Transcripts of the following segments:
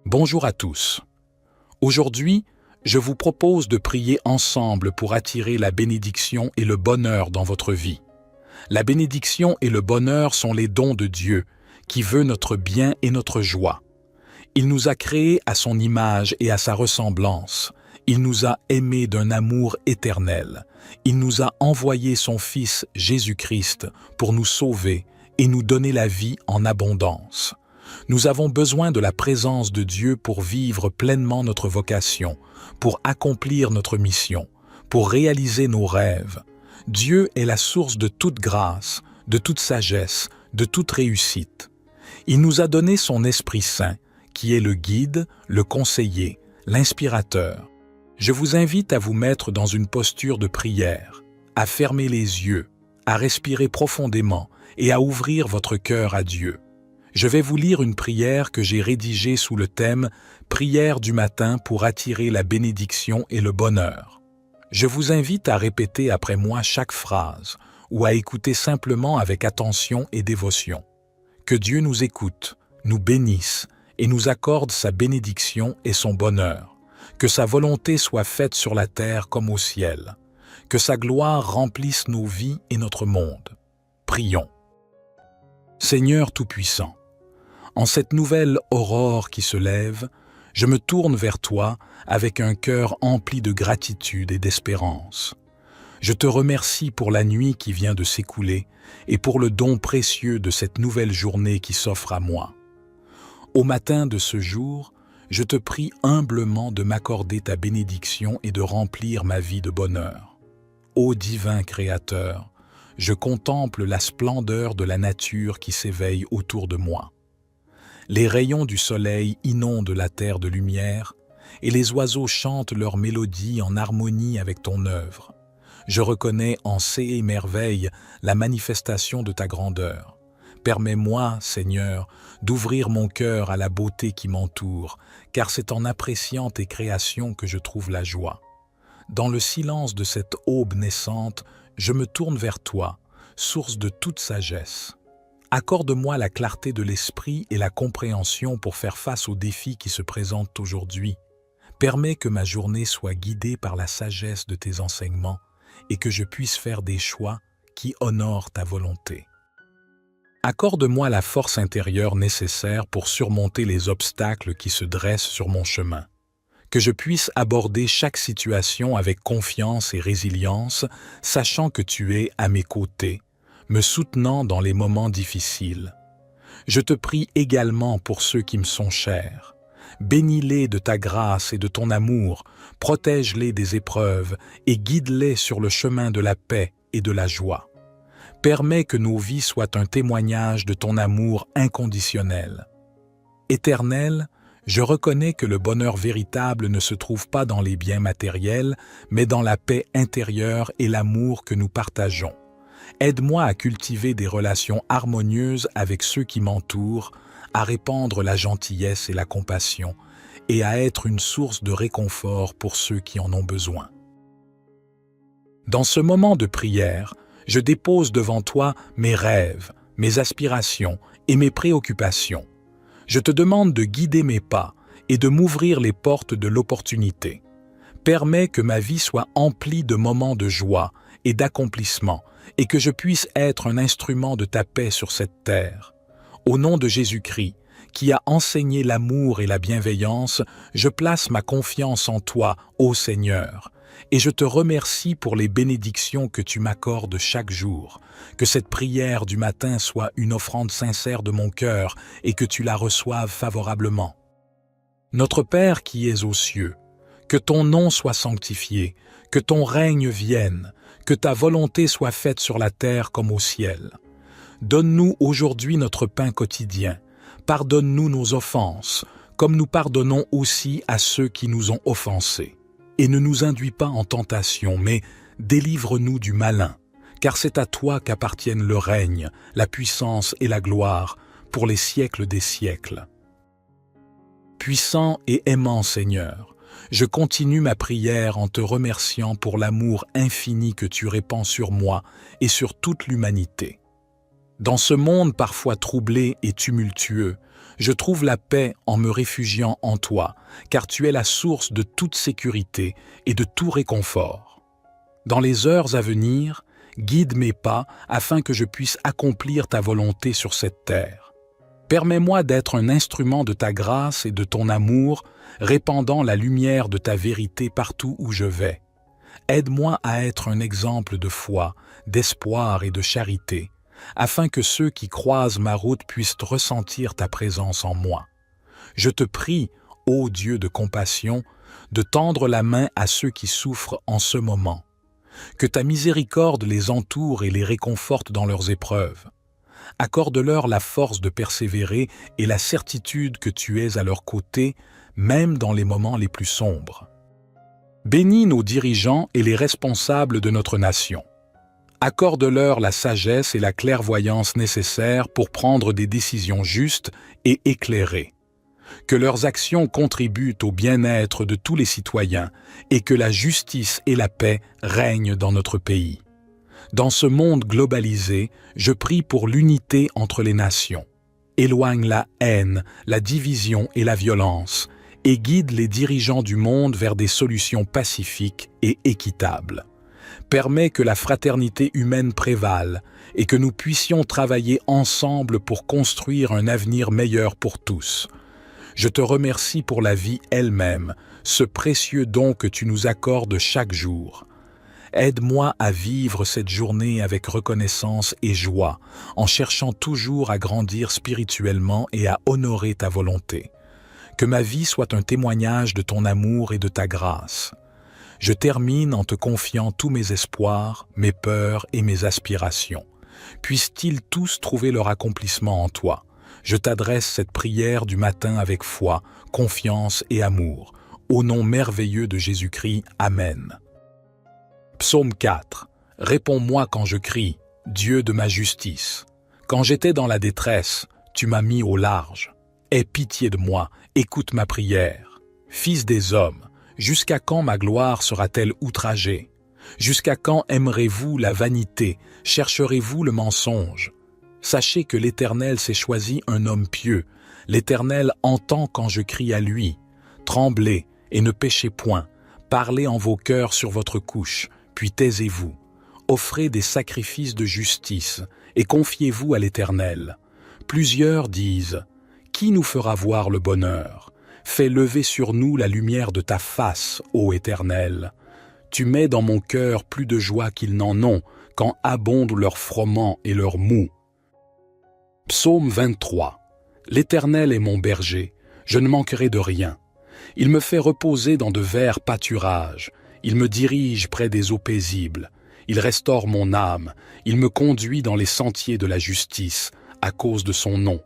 Bonjour à tous. Aujourd'hui, je vous propose de prier ensemble pour attirer la bénédiction et le bonheur dans votre vie. La bénédiction et le bonheur sont les dons de Dieu, qui veut notre bien et notre joie. Il nous a créés à son image et à sa ressemblance. Il nous a aimés d'un amour éternel. Il nous a envoyé son Fils Jésus-Christ pour nous sauver et nous donner la vie en abondance. Nous avons besoin de la présence de Dieu pour vivre pleinement notre vocation, pour accomplir notre mission, pour réaliser nos rêves. Dieu est la source de toute grâce, de toute sagesse, de toute réussite. Il nous a donné son Esprit Saint, qui est le guide, le conseiller, l'inspirateur. Je vous invite à vous mettre dans une posture de prière, à fermer les yeux, à respirer profondément et à ouvrir votre cœur à Dieu. Je vais vous lire une prière que j'ai rédigée sous le thème « Prière du matin pour attirer la bénédiction et le bonheur ». Je vous invite à répéter après moi chaque phrase ou à écouter simplement avec attention et dévotion. Que Dieu nous écoute, nous bénisse et nous accorde sa bénédiction et son bonheur. Que sa volonté soit faite sur la terre comme au ciel. Que sa gloire remplisse nos vies et notre monde. Prions. Seigneur Tout-Puissant, en cette nouvelle aurore qui se lève, je me tourne vers toi avec un cœur empli de gratitude et d'espérance. Je te remercie pour la nuit qui vient de s'écouler et pour le don précieux de cette nouvelle journée qui s'offre à moi. Au matin de ce jour, je te prie humblement de m'accorder ta bénédiction et de remplir ma vie de bonheur. Ô divin Créateur, je contemple la splendeur de la nature qui s'éveille autour de moi. Les rayons du soleil inondent la terre de lumière et les oiseaux chantent leur mélodie en harmonie avec ton œuvre. Je reconnais en ces merveilles la manifestation de ta grandeur. Permets-moi, Seigneur, d'ouvrir mon cœur à la beauté qui m'entoure, car c'est en appréciant tes créations que je trouve la joie. Dans le silence de cette aube naissante, je me tourne vers toi, source de toute sagesse. Accorde-moi la clarté de l'esprit et la compréhension pour faire face aux défis qui se présentent aujourd'hui. Permets que ma journée soit guidée par la sagesse de tes enseignements et que je puisse faire des choix qui honorent ta volonté. Accorde-moi la force intérieure nécessaire pour surmonter les obstacles qui se dressent sur mon chemin. Que je puisse aborder chaque situation avec confiance et résilience, sachant que tu es à mes côtés, me soutenant dans les moments difficiles. Je te prie également pour ceux qui me sont chers. Bénis-les de ta grâce et de ton amour, protège-les des épreuves et guide-les sur le chemin de la paix et de la joie. Permets que nos vies soient un témoignage de ton amour inconditionnel. Éternel, je reconnais que le bonheur véritable ne se trouve pas dans les biens matériels, mais dans la paix intérieure et l'amour que nous partageons. Aide-moi à cultiver des relations harmonieuses avec ceux qui m'entourent, à répandre la gentillesse et la compassion, et à être une source de réconfort pour ceux qui en ont besoin. Dans ce moment de prière, je dépose devant toi mes rêves, mes aspirations et mes préoccupations. Je te demande de guider mes pas et de m'ouvrir les portes de l'opportunité. Permets que ma vie soit emplie de moments de joie et d'accomplissement et que je puisse être un instrument de ta paix sur cette terre. Au nom de Jésus-Christ, qui a enseigné l'amour et la bienveillance, je place ma confiance en toi, ô Seigneur, et je te remercie pour les bénédictions que tu m'accordes chaque jour. Que cette prière du matin soit une offrande sincère de mon cœur et que tu la reçoives favorablement. Notre Père qui es aux cieux, que ton nom soit sanctifié, que ton règne vienne, que ta volonté soit faite sur la terre comme au ciel. Donne-nous aujourd'hui notre pain quotidien. Pardonne-nous nos offenses, comme nous pardonnons aussi à ceux qui nous ont offensés. Et ne nous induis pas en tentation, mais délivre-nous du malin, car c'est à toi qu'appartiennent le règne, la puissance et la gloire, pour les siècles des siècles. Puissant et aimant Seigneur, je continue ma prière en te remerciant pour l'amour infini que tu répands sur moi et sur toute l'humanité. Dans ce monde parfois troublé et tumultueux, je trouve la paix en me réfugiant en toi, car tu es la source de toute sécurité et de tout réconfort. Dans les heures à venir, guide mes pas afin que je puisse accomplir ta volonté sur cette terre. Permets-moi d'être un instrument de ta grâce et de ton amour, répandant la lumière de ta vérité partout où je vais. Aide-moi à être un exemple de foi, d'espoir et de charité, afin que ceux qui croisent ma route puissent ressentir ta présence en moi. Je te prie, ô Dieu de compassion, de tendre la main à ceux qui souffrent en ce moment. Que ta miséricorde les entoure et les réconforte dans leurs épreuves. Accorde-leur la force de persévérer et la certitude que tu es à leur côté, même dans les moments les plus sombres. Bénis nos dirigeants et les responsables de notre nation. Accorde-leur la sagesse et la clairvoyance nécessaires pour prendre des décisions justes et éclairées. Que leurs actions contribuent au bien-être de tous les citoyens et que la justice et la paix règnent dans notre pays. Dans ce monde globalisé, je prie pour l'unité entre les nations. Éloigne la haine, la division et la violence, et guide les dirigeants du monde vers des solutions pacifiques et équitables. Permets que la fraternité humaine prévale et que nous puissions travailler ensemble pour construire un avenir meilleur pour tous. Je te remercie pour la vie elle-même, ce précieux don que tu nous accordes chaque jour. Aide-moi à vivre cette journée avec reconnaissance et joie, en cherchant toujours à grandir spirituellement et à honorer ta volonté. Que ma vie soit un témoignage de ton amour et de ta grâce. Je termine en te confiant tous mes espoirs, mes peurs et mes aspirations. Puissent-ils tous trouver leur accomplissement en toi. Je t'adresse cette prière du matin avec foi, confiance et amour. Au nom merveilleux de Jésus-Christ, Amen. Psaume 4. Réponds-moi quand je crie, Dieu de ma justice. Quand j'étais dans la détresse, tu m'as mis au large. Aie pitié de moi, écoute ma prière. Fils des hommes, jusqu'à quand ma gloire sera-t-elle outragée? Jusqu'à quand aimerez-vous la vanité, chercherez-vous le mensonge? Sachez que l'Éternel s'est choisi un homme pieux. L'Éternel entend quand je crie à lui. Tremblez et ne péchez point. Parlez en vos cœurs sur votre couche, puis taisez-vous. Offrez des sacrifices de justice et confiez-vous à l'Éternel. Plusieurs disent: qui nous fera voir le bonheur? Fais lever sur nous la lumière de ta face, ô Éternel. Tu mets dans mon cœur plus de joie qu'ils n'en ont, quand abondent leurs froment et leurs mous. Psaume 23. L'Éternel est mon berger, je ne manquerai de rien. Il me fait reposer dans de verts pâturages, il me dirige près des eaux paisibles, il restaure mon âme, il me conduit dans les sentiers de la justice, à cause de son nom.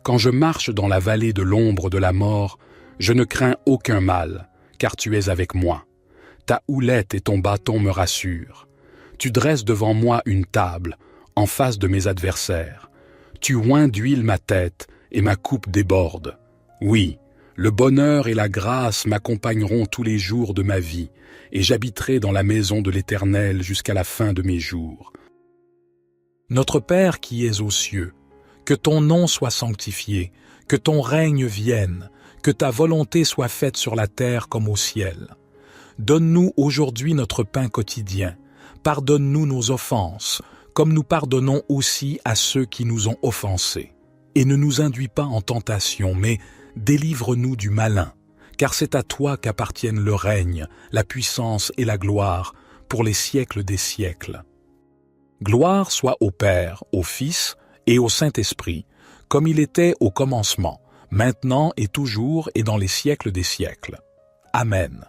Quand je marche dans la vallée de l'ombre de la mort, je ne crains aucun mal, car tu es avec moi. Ta houlette et ton bâton me rassurent. Tu dresses devant moi une table, en face de mes adversaires. Tu oins d'huile ma tête, et ma coupe déborde. Oui, le bonheur et la grâce m'accompagneront tous les jours de ma vie, et j'habiterai dans la maison de l'Éternel jusqu'à la fin de mes jours. Notre Père qui es aux cieux, que ton nom soit sanctifié, que ton règne vienne, que ta volonté soit faite sur la terre comme au ciel. Donne-nous aujourd'hui notre pain quotidien. Pardonne-nous nos offenses, comme nous pardonnons aussi à ceux qui nous ont offensés. Et ne nous induis pas en tentation, mais délivre-nous du malin, car c'est à toi qu'appartiennent le règne, la puissance et la gloire, pour les siècles des siècles. Gloire soit au Père, au Fils et au Saint-Esprit, comme il était au commencement, maintenant et toujours et dans les siècles des siècles. Amen.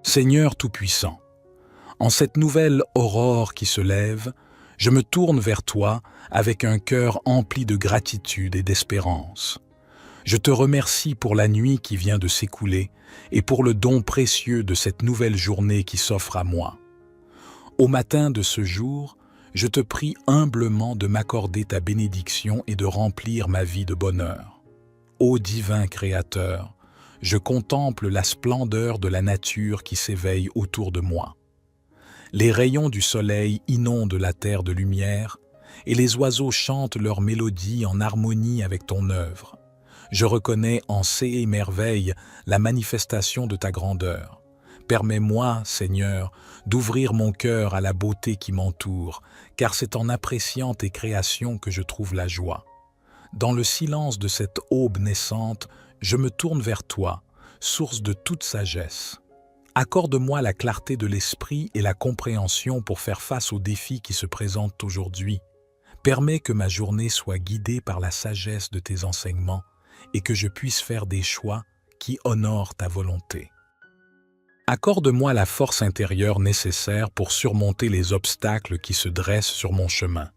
Seigneur Tout-Puissant, en cette nouvelle aurore qui se lève, je me tourne vers toi avec un cœur empli de gratitude et d'espérance. Je te remercie pour la nuit qui vient de s'écouler et pour le don précieux de cette nouvelle journée qui s'offre à moi. Au matin de ce jour, je te prie humblement de m'accorder ta bénédiction et de remplir ma vie de bonheur. Ô divin Créateur, je contemple la splendeur de la nature qui s'éveille autour de moi. Les rayons du soleil inondent la terre de lumière, et les oiseaux chantent leur mélodie en harmonie avec ton œuvre. Je reconnais en ces merveilles la manifestation de ta grandeur. Permets-moi, Seigneur, d'ouvrir mon cœur à la beauté qui m'entoure, car c'est en appréciant tes créations que je trouve la joie. Dans le silence de cette aube naissante, je me tourne vers toi, source de toute sagesse. Accorde-moi la clarté de l'esprit et la compréhension pour faire face aux défis qui se présentent aujourd'hui. Permets que ma journée soit guidée par la sagesse de tes enseignements et que je puisse faire des choix qui honorent ta volonté. Accorde-moi la force intérieure nécessaire pour surmonter les obstacles qui se dressent sur mon chemin.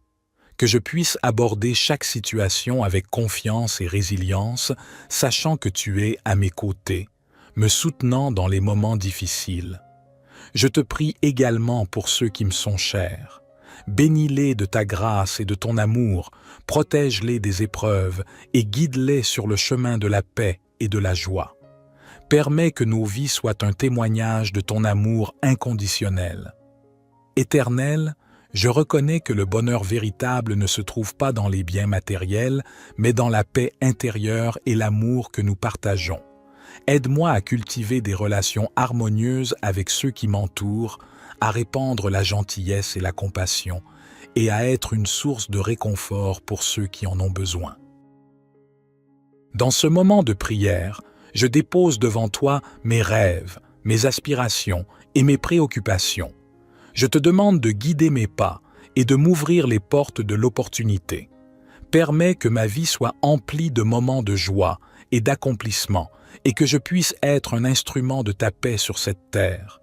Que je puisse aborder chaque situation avec confiance et résilience, sachant que tu es à mes côtés, me soutenant dans les moments difficiles. Je te prie également pour ceux qui me sont chers. Bénis-les de ta grâce et de ton amour, protège-les des épreuves et guide-les sur le chemin de la paix et de la joie. Permets que nos vies soient un témoignage de ton amour inconditionnel. Éternel, je reconnais que le bonheur véritable ne se trouve pas dans les biens matériels, mais dans la paix intérieure et l'amour que nous partageons. Aide-moi à cultiver des relations harmonieuses avec ceux qui m'entourent, à répandre la gentillesse et la compassion, et à être une source de réconfort pour ceux qui en ont besoin. Dans ce moment de prière, je dépose devant toi mes rêves, mes aspirations et mes préoccupations. Je te demande de guider mes pas et de m'ouvrir les portes de l'opportunité. Permets que ma vie soit emplie de moments de joie et d'accomplissement et que je puisse être un instrument de ta paix sur cette terre.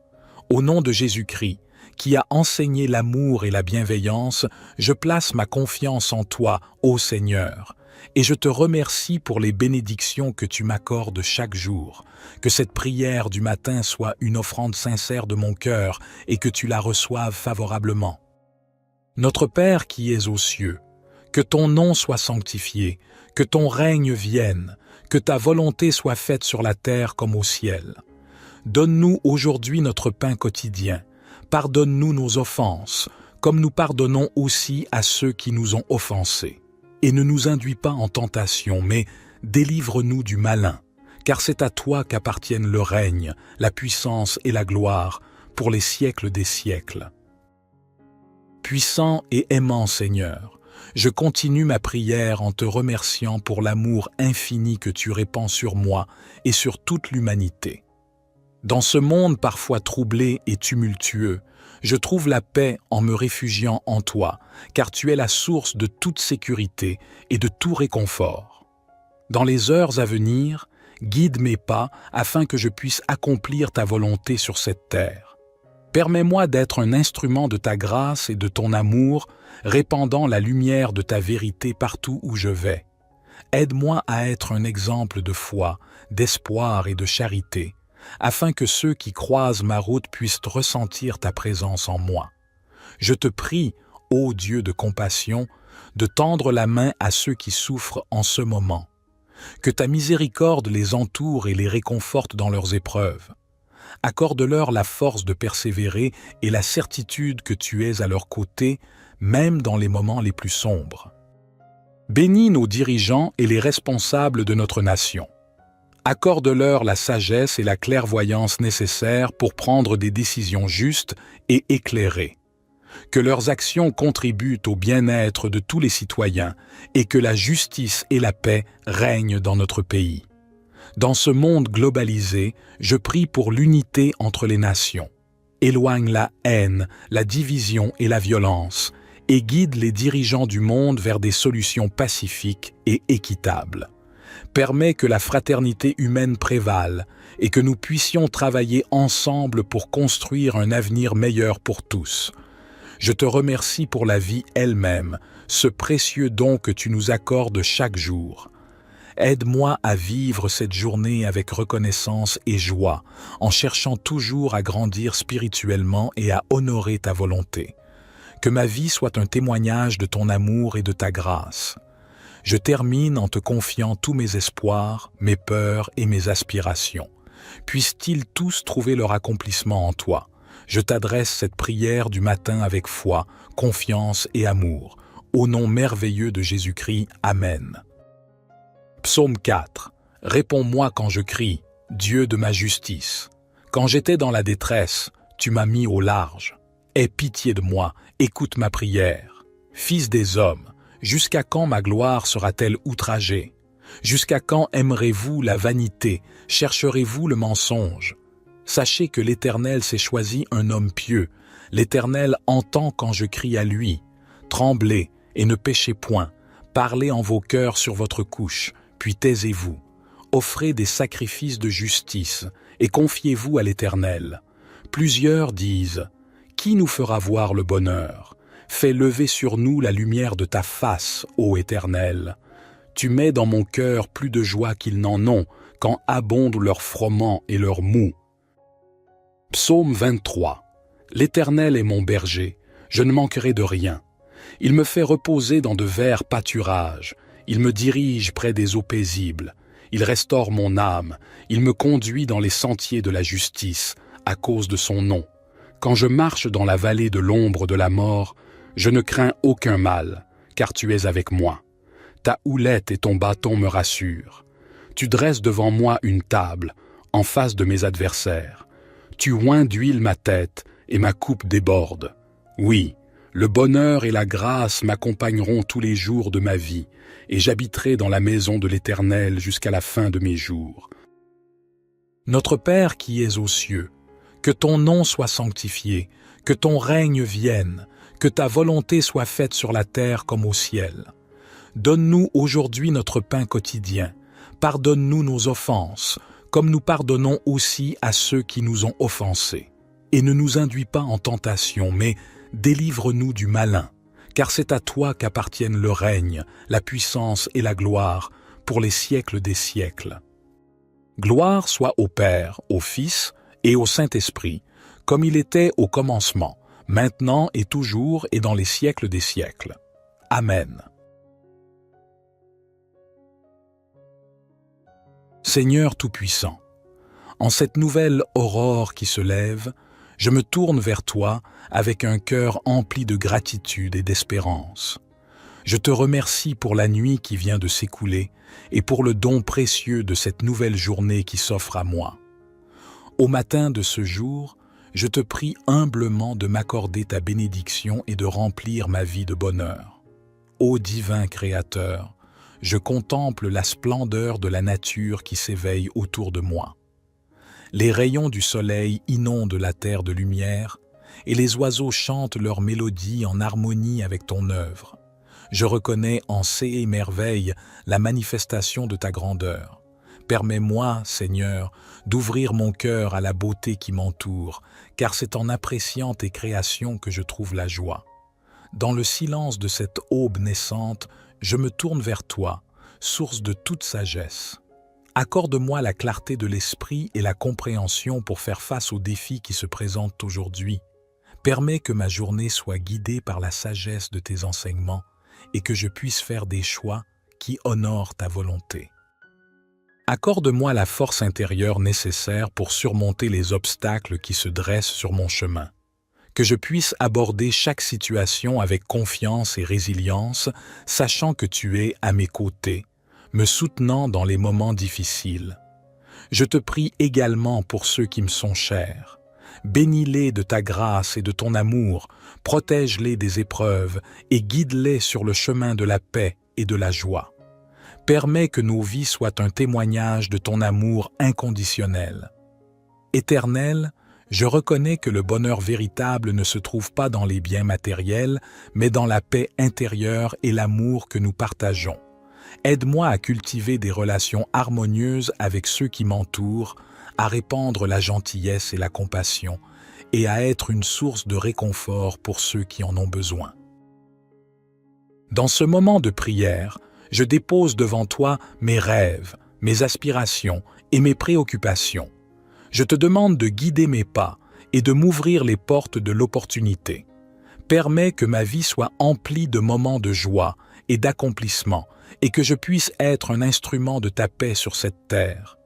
Au nom de Jésus-Christ, qui a enseigné l'amour et la bienveillance, je place ma confiance en toi, ô Seigneur, et je te remercie pour les bénédictions que tu m'accordes chaque jour. Que cette prière du matin soit une offrande sincère de mon cœur et que tu la reçoives favorablement. Notre Père qui es aux cieux, que ton nom soit sanctifié, que ton règne vienne, que ta volonté soit faite sur la terre comme au ciel. Donne-nous aujourd'hui notre pain quotidien. Pardonne-nous nos offenses, comme nous pardonnons aussi à ceux qui nous ont offensés. Et ne nous induis pas en tentation, mais délivre-nous du malin, car c'est à toi qu'appartiennent le règne, la puissance et la gloire, pour les siècles des siècles. Puissant et aimant Seigneur, je continue ma prière en te remerciant pour l'amour infini que tu répands sur moi et sur toute l'humanité. Dans ce monde parfois troublé et tumultueux, je trouve la paix en me réfugiant en toi, car tu es la source de toute sécurité et de tout réconfort. Dans les heures à venir, guide mes pas afin que je puisse accomplir ta volonté sur cette terre. Permets-moi d'être un instrument de ta grâce et de ton amour, répandant la lumière de ta vérité partout où je vais. Aide-moi à être un exemple de foi, d'espoir et de charité, afin que ceux qui croisent ma route puissent ressentir ta présence en moi. Je te prie, ô Dieu de compassion, de tendre la main à ceux qui souffrent en ce moment. Que ta miséricorde les entoure et les réconforte dans leurs épreuves. Accorde-leur la force de persévérer et la certitude que tu es à leur côté, même dans les moments les plus sombres. Bénis nos dirigeants et les responsables de notre nation. Accorde-leur la sagesse et la clairvoyance nécessaires pour prendre des décisions justes et éclairées. Que leurs actions contribuent au bien-être de tous les citoyens et que la justice et la paix règnent dans notre pays. Dans ce monde globalisé, je prie pour l'unité entre les nations. Éloigne la haine, la division et la violence et guide les dirigeants du monde vers des solutions pacifiques et équitables. Permets que la fraternité humaine prévale et que nous puissions travailler ensemble pour construire un avenir meilleur pour tous. Je te remercie pour la vie elle-même, ce précieux don que tu nous accordes chaque jour. Aide-moi à vivre cette journée avec reconnaissance et joie, en cherchant toujours à grandir spirituellement et à honorer ta volonté. Que ma vie soit un témoignage de ton amour et de ta grâce. Je termine en te confiant tous mes espoirs, mes peurs et mes aspirations. Puissent-ils tous trouver leur accomplissement en toi. Je t'adresse cette prière du matin avec foi, confiance et amour. Au nom merveilleux de Jésus-Christ, Amen. Psaume 4. Réponds-moi quand je crie, Dieu de ma justice. Quand j'étais dans la détresse, tu m'as mis au large. Aie pitié de moi, écoute ma prière. Fils des hommes, jusqu'à quand ma gloire sera-t-elle outragée? Jusqu'à quand aimerez-vous la vanité, chercherez-vous le mensonge? Sachez que l'Éternel s'est choisi un homme pieux. L'Éternel entend quand je crie à lui. Tremblez et ne péchez point. Parlez en vos cœurs sur votre couche, puis taisez-vous. Offrez des sacrifices de justice et confiez-vous à l'Éternel. Plusieurs disent, « Qui nous fera voir le bonheur? Fais lever sur nous la lumière de ta face, ô Éternel. Tu mets dans mon cœur plus de joie qu'ils n'en ont, quand abondent leurs froment et leurs mous. » Psaume 23. L'Éternel est mon berger, je ne manquerai de rien. Il me fait reposer dans de verts pâturages, il me dirige près des eaux paisibles, il restaure mon âme, il me conduit dans les sentiers de la justice, à cause de son nom. Quand je marche dans la vallée de l'ombre de la mort, je ne crains aucun mal, car tu es avec moi. Ta houlette et ton bâton me rassurent. Tu dresses devant moi une table, en face de mes adversaires. Tu oins d'huile ma tête, et ma coupe déborde. Oui, le bonheur et la grâce m'accompagneront tous les jours de ma vie, et j'habiterai dans la maison de l'Éternel jusqu'à la fin de mes jours. Notre Père qui es aux cieux, que ton nom soit sanctifié, que ton règne vienne, que ta volonté soit faite sur la terre comme au ciel. Donne-nous aujourd'hui notre pain quotidien. Pardonne-nous nos offenses, comme nous pardonnons aussi à ceux qui nous ont offensés. Et ne nous induis pas en tentation, mais délivre-nous du malin, car c'est à toi qu'appartiennent le règne, la puissance et la gloire, pour les siècles des siècles. Gloire soit au Père, au Fils et au Saint-Esprit, comme il était au commencement, maintenant et toujours et dans les siècles des siècles. Amen. Seigneur Tout-Puissant, en cette nouvelle aurore qui se lève, je me tourne vers toi avec un cœur empli de gratitude et d'espérance. Je te remercie pour la nuit qui vient de s'écouler et pour le don précieux de cette nouvelle journée qui s'offre à moi. Au matin de ce jour, je te prie humblement de m'accorder ta bénédiction et de remplir ma vie de bonheur. Ô divin Créateur, je contemple la splendeur de la nature qui s'éveille autour de moi. Les rayons du soleil inondent la terre de lumière et les oiseaux chantent leur mélodie en harmonie avec ton œuvre. Je reconnais en ces merveilles la manifestation de ta grandeur. Permets-moi, Seigneur, d'ouvrir mon cœur à la beauté qui m'entoure, car c'est en appréciant tes créations que je trouve la joie. Dans le silence de cette aube naissante, je me tourne vers toi, source de toute sagesse. Accorde-moi la clarté de l'esprit et la compréhension pour faire face aux défis qui se présentent aujourd'hui. Permets que ma journée soit guidée par la sagesse de tes enseignements et que je puisse faire des choix qui honorent ta volonté. Accorde-moi la force intérieure nécessaire pour surmonter les obstacles qui se dressent sur mon chemin. Que je puisse aborder chaque situation avec confiance et résilience, sachant que tu es à mes côtés, me soutenant dans les moments difficiles. Je te prie également pour ceux qui me sont chers. Bénis-les de ta grâce et de ton amour, protège-les des épreuves et guide-les sur le chemin de la paix et de la joie. Permets que nos vies soient un témoignage de ton amour inconditionnel. Éternel, je reconnais que le bonheur véritable ne se trouve pas dans les biens matériels, mais dans la paix intérieure et l'amour que nous partageons. Aide-moi à cultiver des relations harmonieuses avec ceux qui m'entourent, à répandre la gentillesse et la compassion, et à être une source de réconfort pour ceux qui en ont besoin. Dans ce moment de prière, je dépose devant toi mes rêves, mes aspirations et mes préoccupations. Je te demande de guider mes pas et de m'ouvrir les portes de l'opportunité. Permets que ma vie soit emplie de moments de joie et d'accomplissement et que je puisse être un instrument de ta paix sur cette terre.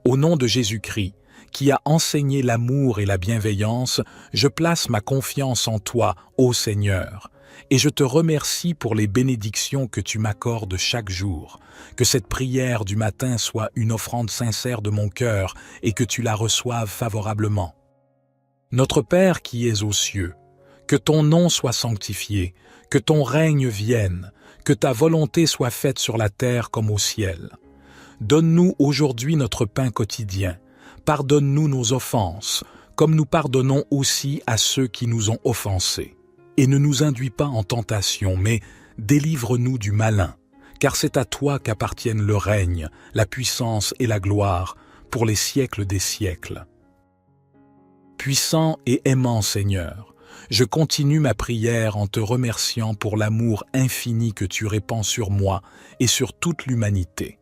Au nom de Jésus-Christ, qui a enseigné l'amour et la bienveillance, je place ma confiance en toi, ô Seigneur, et je te remercie pour les bénédictions que tu m'accordes chaque jour. Que cette prière du matin soit une offrande sincère de mon cœur et que tu la reçoives favorablement. Notre Père qui es aux cieux, que ton nom soit sanctifié, que ton règne vienne, que ta volonté soit faite sur la terre comme au ciel. Donne-nous aujourd'hui notre pain quotidien. Pardonne-nous nos offenses, comme nous pardonnons aussi à ceux qui nous ont offensés. Et ne nous induis pas en tentation, mais délivre-nous du malin, car c'est à toi qu'appartiennent le règne, la puissance et la gloire, pour les siècles des siècles. Puissant et aimant Seigneur, je continue ma prière en te remerciant pour l'amour infini que tu répands sur moi et sur toute l'humanité.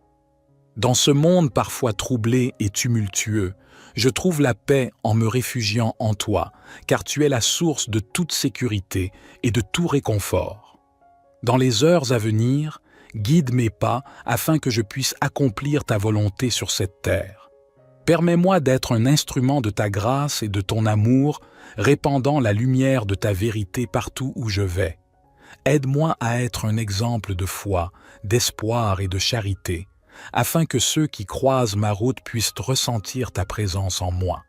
Dans ce monde parfois troublé et tumultueux, je trouve la paix en me réfugiant en toi, car tu es la source de toute sécurité et de tout réconfort. Dans les heures à venir, guide mes pas afin que je puisse accomplir ta volonté sur cette terre. Permets-moi d'être un instrument de ta grâce et de ton amour, répandant la lumière de ta vérité partout où je vais. Aide-moi à être un exemple de foi, d'espoir et de charité, afin que ceux qui croisent ma route puissent ressentir ta présence en moi.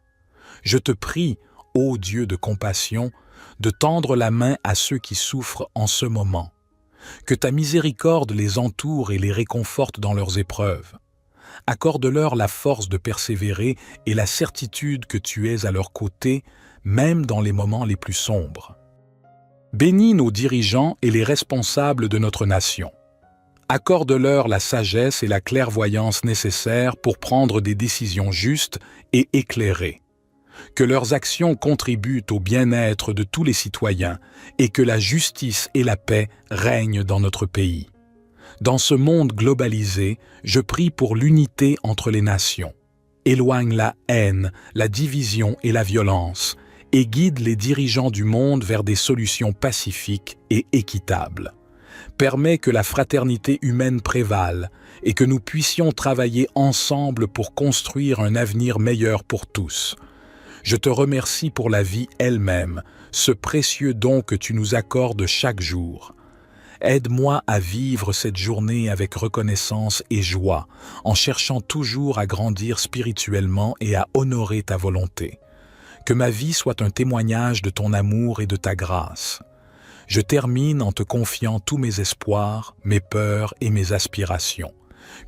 Je te prie, ô Dieu de compassion, de tendre la main à ceux qui souffrent en ce moment. Que ta miséricorde les entoure et les réconforte dans leurs épreuves. Accorde-leur la force de persévérer et la certitude que tu es à leur côté, même dans les moments les plus sombres. Bénis nos dirigeants et les responsables de notre nation. Accorde-leur la sagesse et la clairvoyance nécessaires pour prendre des décisions justes et éclairées. Que leurs actions contribuent au bien-être de tous les citoyens et que la justice et la paix règnent dans notre pays. Dans ce monde globalisé, je prie pour l'unité entre les nations. Éloigne la haine, la division et la violence et guide les dirigeants du monde vers des solutions pacifiques et équitables. Permets que la fraternité humaine prévale et que nous puissions travailler ensemble pour construire un avenir meilleur pour tous. Je te remercie pour la vie elle-même, ce précieux don que tu nous accordes chaque jour. Aide-moi à vivre cette journée avec reconnaissance et joie, en cherchant toujours à grandir spirituellement et à honorer ta volonté. Que ma vie soit un témoignage de ton amour et de ta grâce. Je termine en te confiant tous mes espoirs, mes peurs et mes aspirations.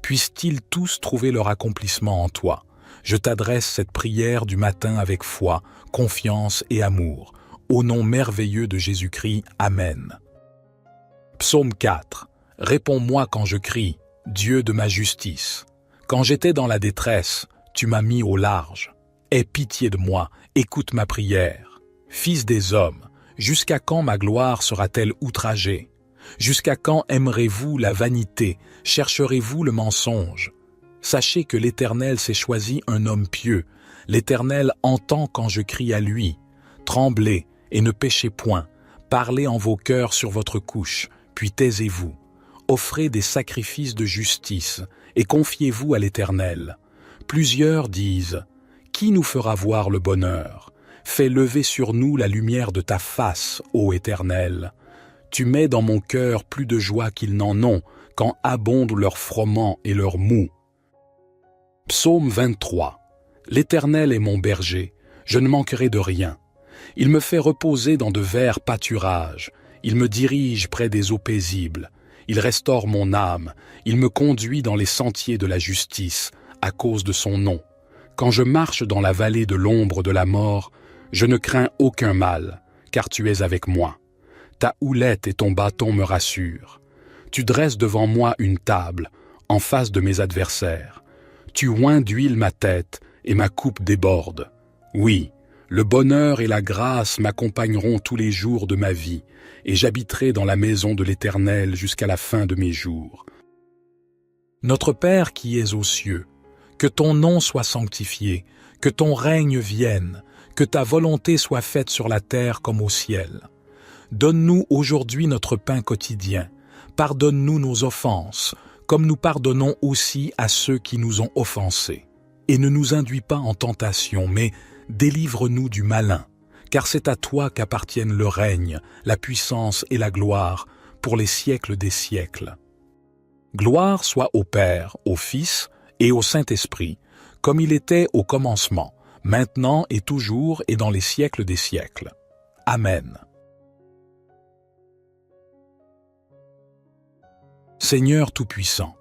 Puissent-ils tous trouver leur accomplissement en toi. Je t'adresse cette prière du matin avec foi, confiance et amour. Au nom merveilleux de Jésus-Christ, Amen. Psaume 4. Réponds-moi quand je crie, Dieu de ma justice. Quand j'étais dans la détresse, tu m'as mis au large. Aie pitié de moi, écoute ma prière. Fils des hommes, jusqu'à quand ma gloire sera-t-elle outragée? Jusqu'à quand aimerez-vous la vanité, chercherez-vous le mensonge? Sachez que l'Éternel s'est choisi un homme pieux. L'Éternel entend quand je crie à lui. Tremblez et ne péchez point. Parlez en vos cœurs sur votre couche, puis taisez-vous. Offrez des sacrifices de justice et confiez-vous à l'Éternel. Plusieurs disent, « Qui nous fera voir le bonheur? Fais lever sur nous la lumière de ta face, ô Éternel. Tu mets dans mon cœur plus de joie qu'ils n'en ont, quand abondent leurs froment et leurs mous. » Psaume 23. L'Éternel est mon berger, je ne manquerai de rien. Il me fait reposer dans de verts pâturages, il me dirige près des eaux paisibles, il restaure mon âme, il me conduit dans les sentiers de la justice, à cause de son nom. Quand je marche dans la vallée de l'ombre de la mort, je ne crains aucun mal, car tu es avec moi. Ta houlette et ton bâton me rassurent. Tu dresses devant moi une table, en face de mes adversaires. Tu oins d'huile ma tête, et ma coupe déborde. Oui, le bonheur et la grâce m'accompagneront tous les jours de ma vie, et j'habiterai dans la maison de l'Éternel jusqu'à la fin de mes jours. Notre Père qui es aux cieux, que ton nom soit sanctifié, que ton règne vienne, que ta volonté soit faite sur la terre comme au ciel. Donne-nous aujourd'hui notre pain quotidien. Pardonne-nous nos offenses, comme nous pardonnons aussi à ceux qui nous ont offensés. et ne nous induis pas en tentation, mais délivre-nous du malin, car c'est à toi qu'appartiennent le règne, la puissance et la gloire, pour les siècles des siècles. Gloire soit au Père, au Fils et au Saint-Esprit, comme il était au commencement, maintenant et toujours et dans les siècles des siècles. Amen. Seigneur Tout-Puissant,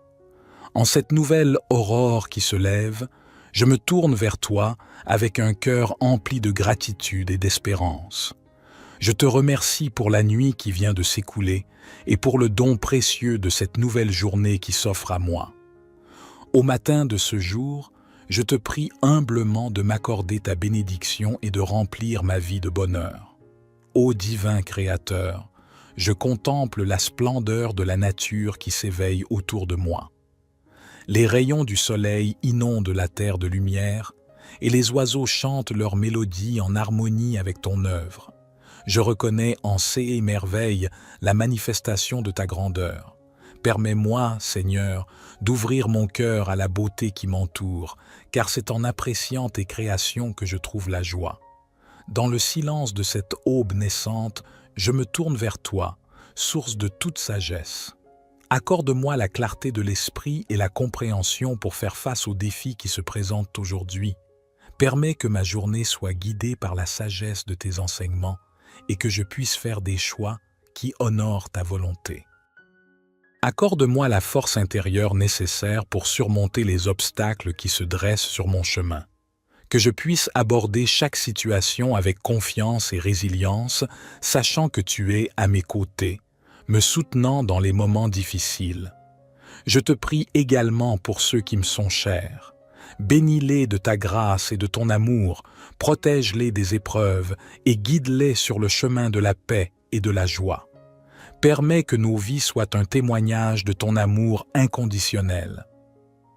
en cette nouvelle aurore qui se lève, je me tourne vers toi avec un cœur empli de gratitude et d'espérance. Je te remercie pour la nuit qui vient de s'écouler et pour le don précieux de cette nouvelle journée qui s'offre à moi. Au matin de ce jour, je te prie humblement de m'accorder ta bénédiction et de remplir ma vie de bonheur. Ô divin Créateur, je contemple la splendeur de la nature qui s'éveille autour de moi. Les rayons du soleil inondent la terre de lumière et les oiseaux chantent leur mélodie en harmonie avec ton œuvre. Je reconnais en ces merveilles la manifestation de ta grandeur. Permets-moi, Seigneur, d'ouvrir mon cœur à la beauté qui m'entoure, car c'est en appréciant tes créations que je trouve la joie. Dans le silence de cette aube naissante, je me tourne vers toi, source de toute sagesse. Accorde-moi la clarté de l'esprit et la compréhension pour faire face aux défis qui se présentent aujourd'hui. Permets que ma journée soit guidée par la sagesse de tes enseignements et que je puisse faire des choix qui honorent ta volonté. Accorde-moi la force intérieure nécessaire pour surmonter les obstacles qui se dressent sur mon chemin. Que je puisse aborder chaque situation avec confiance et résilience, sachant que tu es à mes côtés, me soutenant dans les moments difficiles. Je te prie également pour ceux qui me sont chers. Bénis-les de ta grâce et de ton amour, protège-les des épreuves et guide-les sur le chemin de la paix et de la joie. Permets que nos vies soient un témoignage de ton amour inconditionnel.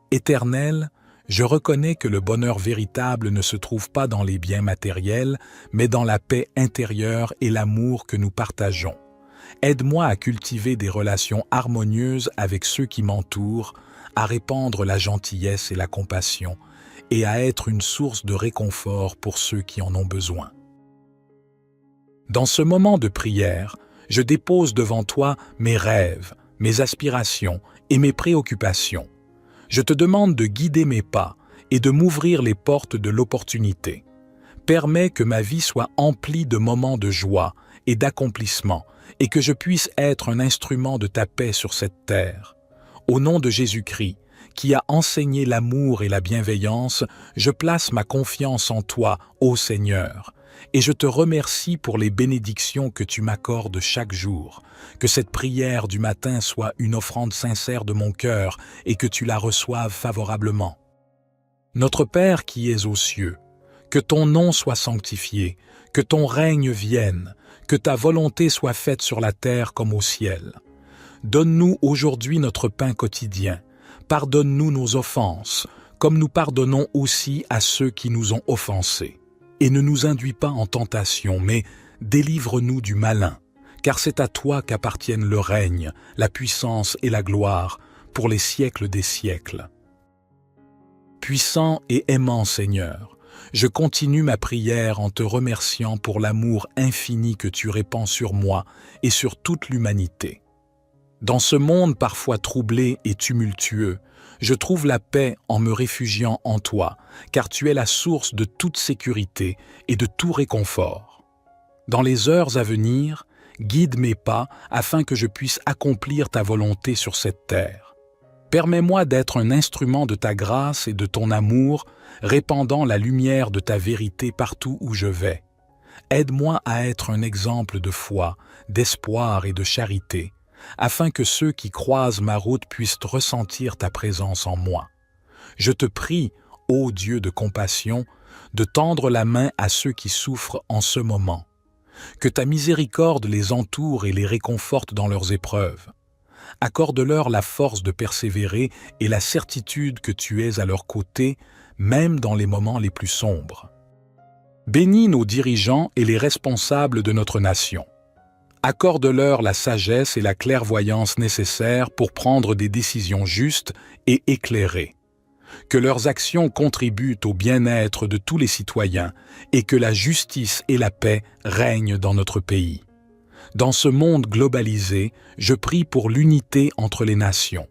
Éternel, je reconnais que le bonheur véritable ne se trouve pas dans les biens matériels, mais dans la paix intérieure et l'amour que nous partageons. Aide-moi à cultiver des relations harmonieuses avec ceux qui m'entourent, à répandre la gentillesse et la compassion, et à être une source de réconfort pour ceux qui en ont besoin. Dans ce moment de prière, je dépose devant toi mes rêves, mes aspirations et mes préoccupations. Je te demande de guider mes pas et de m'ouvrir les portes de l'opportunité. Permets que ma vie soit emplie de moments de joie et d'accomplissement et que je puisse être un instrument de ta paix sur cette terre. Au nom de Jésus-Christ, qui a enseigné l'amour et la bienveillance, je place ma confiance en toi, ô Seigneur, et je te remercie pour les bénédictions que tu m'accordes chaque jour. Que cette prière du matin soit une offrande sincère de mon cœur et que tu la reçoives favorablement. Notre Père qui es aux cieux, que ton nom soit sanctifié, que ton règne vienne, que ta volonté soit faite sur la terre comme au ciel. Donne-nous aujourd'hui notre pain quotidien. Pardonne-nous nos offenses, comme nous pardonnons aussi à ceux qui nous ont offensés. Et ne nous induis pas en tentation, mais délivre-nous du malin, car c'est à toi qu'appartiennent le règne, la puissance et la gloire, pour les siècles des siècles. Puissant et aimant Seigneur, je continue ma prière en te remerciant pour l'amour infini que tu répands sur moi et sur toute l'humanité. Dans ce monde parfois troublé et tumultueux, je trouve la paix en me réfugiant en toi, car tu es la source de toute sécurité et de tout réconfort. Dans les heures à venir, guide mes pas afin que je puisse accomplir ta volonté sur cette terre. Permets-moi d'être un instrument de ta grâce et de ton amour, répandant la lumière de ta vérité partout où je vais. Aide-moi à être un exemple de foi, d'espoir et de charité, afin que ceux qui croisent ma route puissent ressentir ta présence en moi. Je te prie, ô Dieu de compassion, de tendre la main à ceux qui souffrent en ce moment. Que ta miséricorde les entoure et les réconforte dans leurs épreuves. Accorde-leur la force de persévérer et la certitude que tu es à leur côté, même dans les moments les plus sombres. Bénis nos dirigeants et les responsables de notre nation. Accorde-leur la sagesse et la clairvoyance nécessaires pour prendre des décisions justes et éclairées. que leurs actions contribuent au bien-être de tous les citoyens et que la justice et la paix règnent dans notre pays. Dans ce monde globalisé, je prie pour l'unité entre les nations.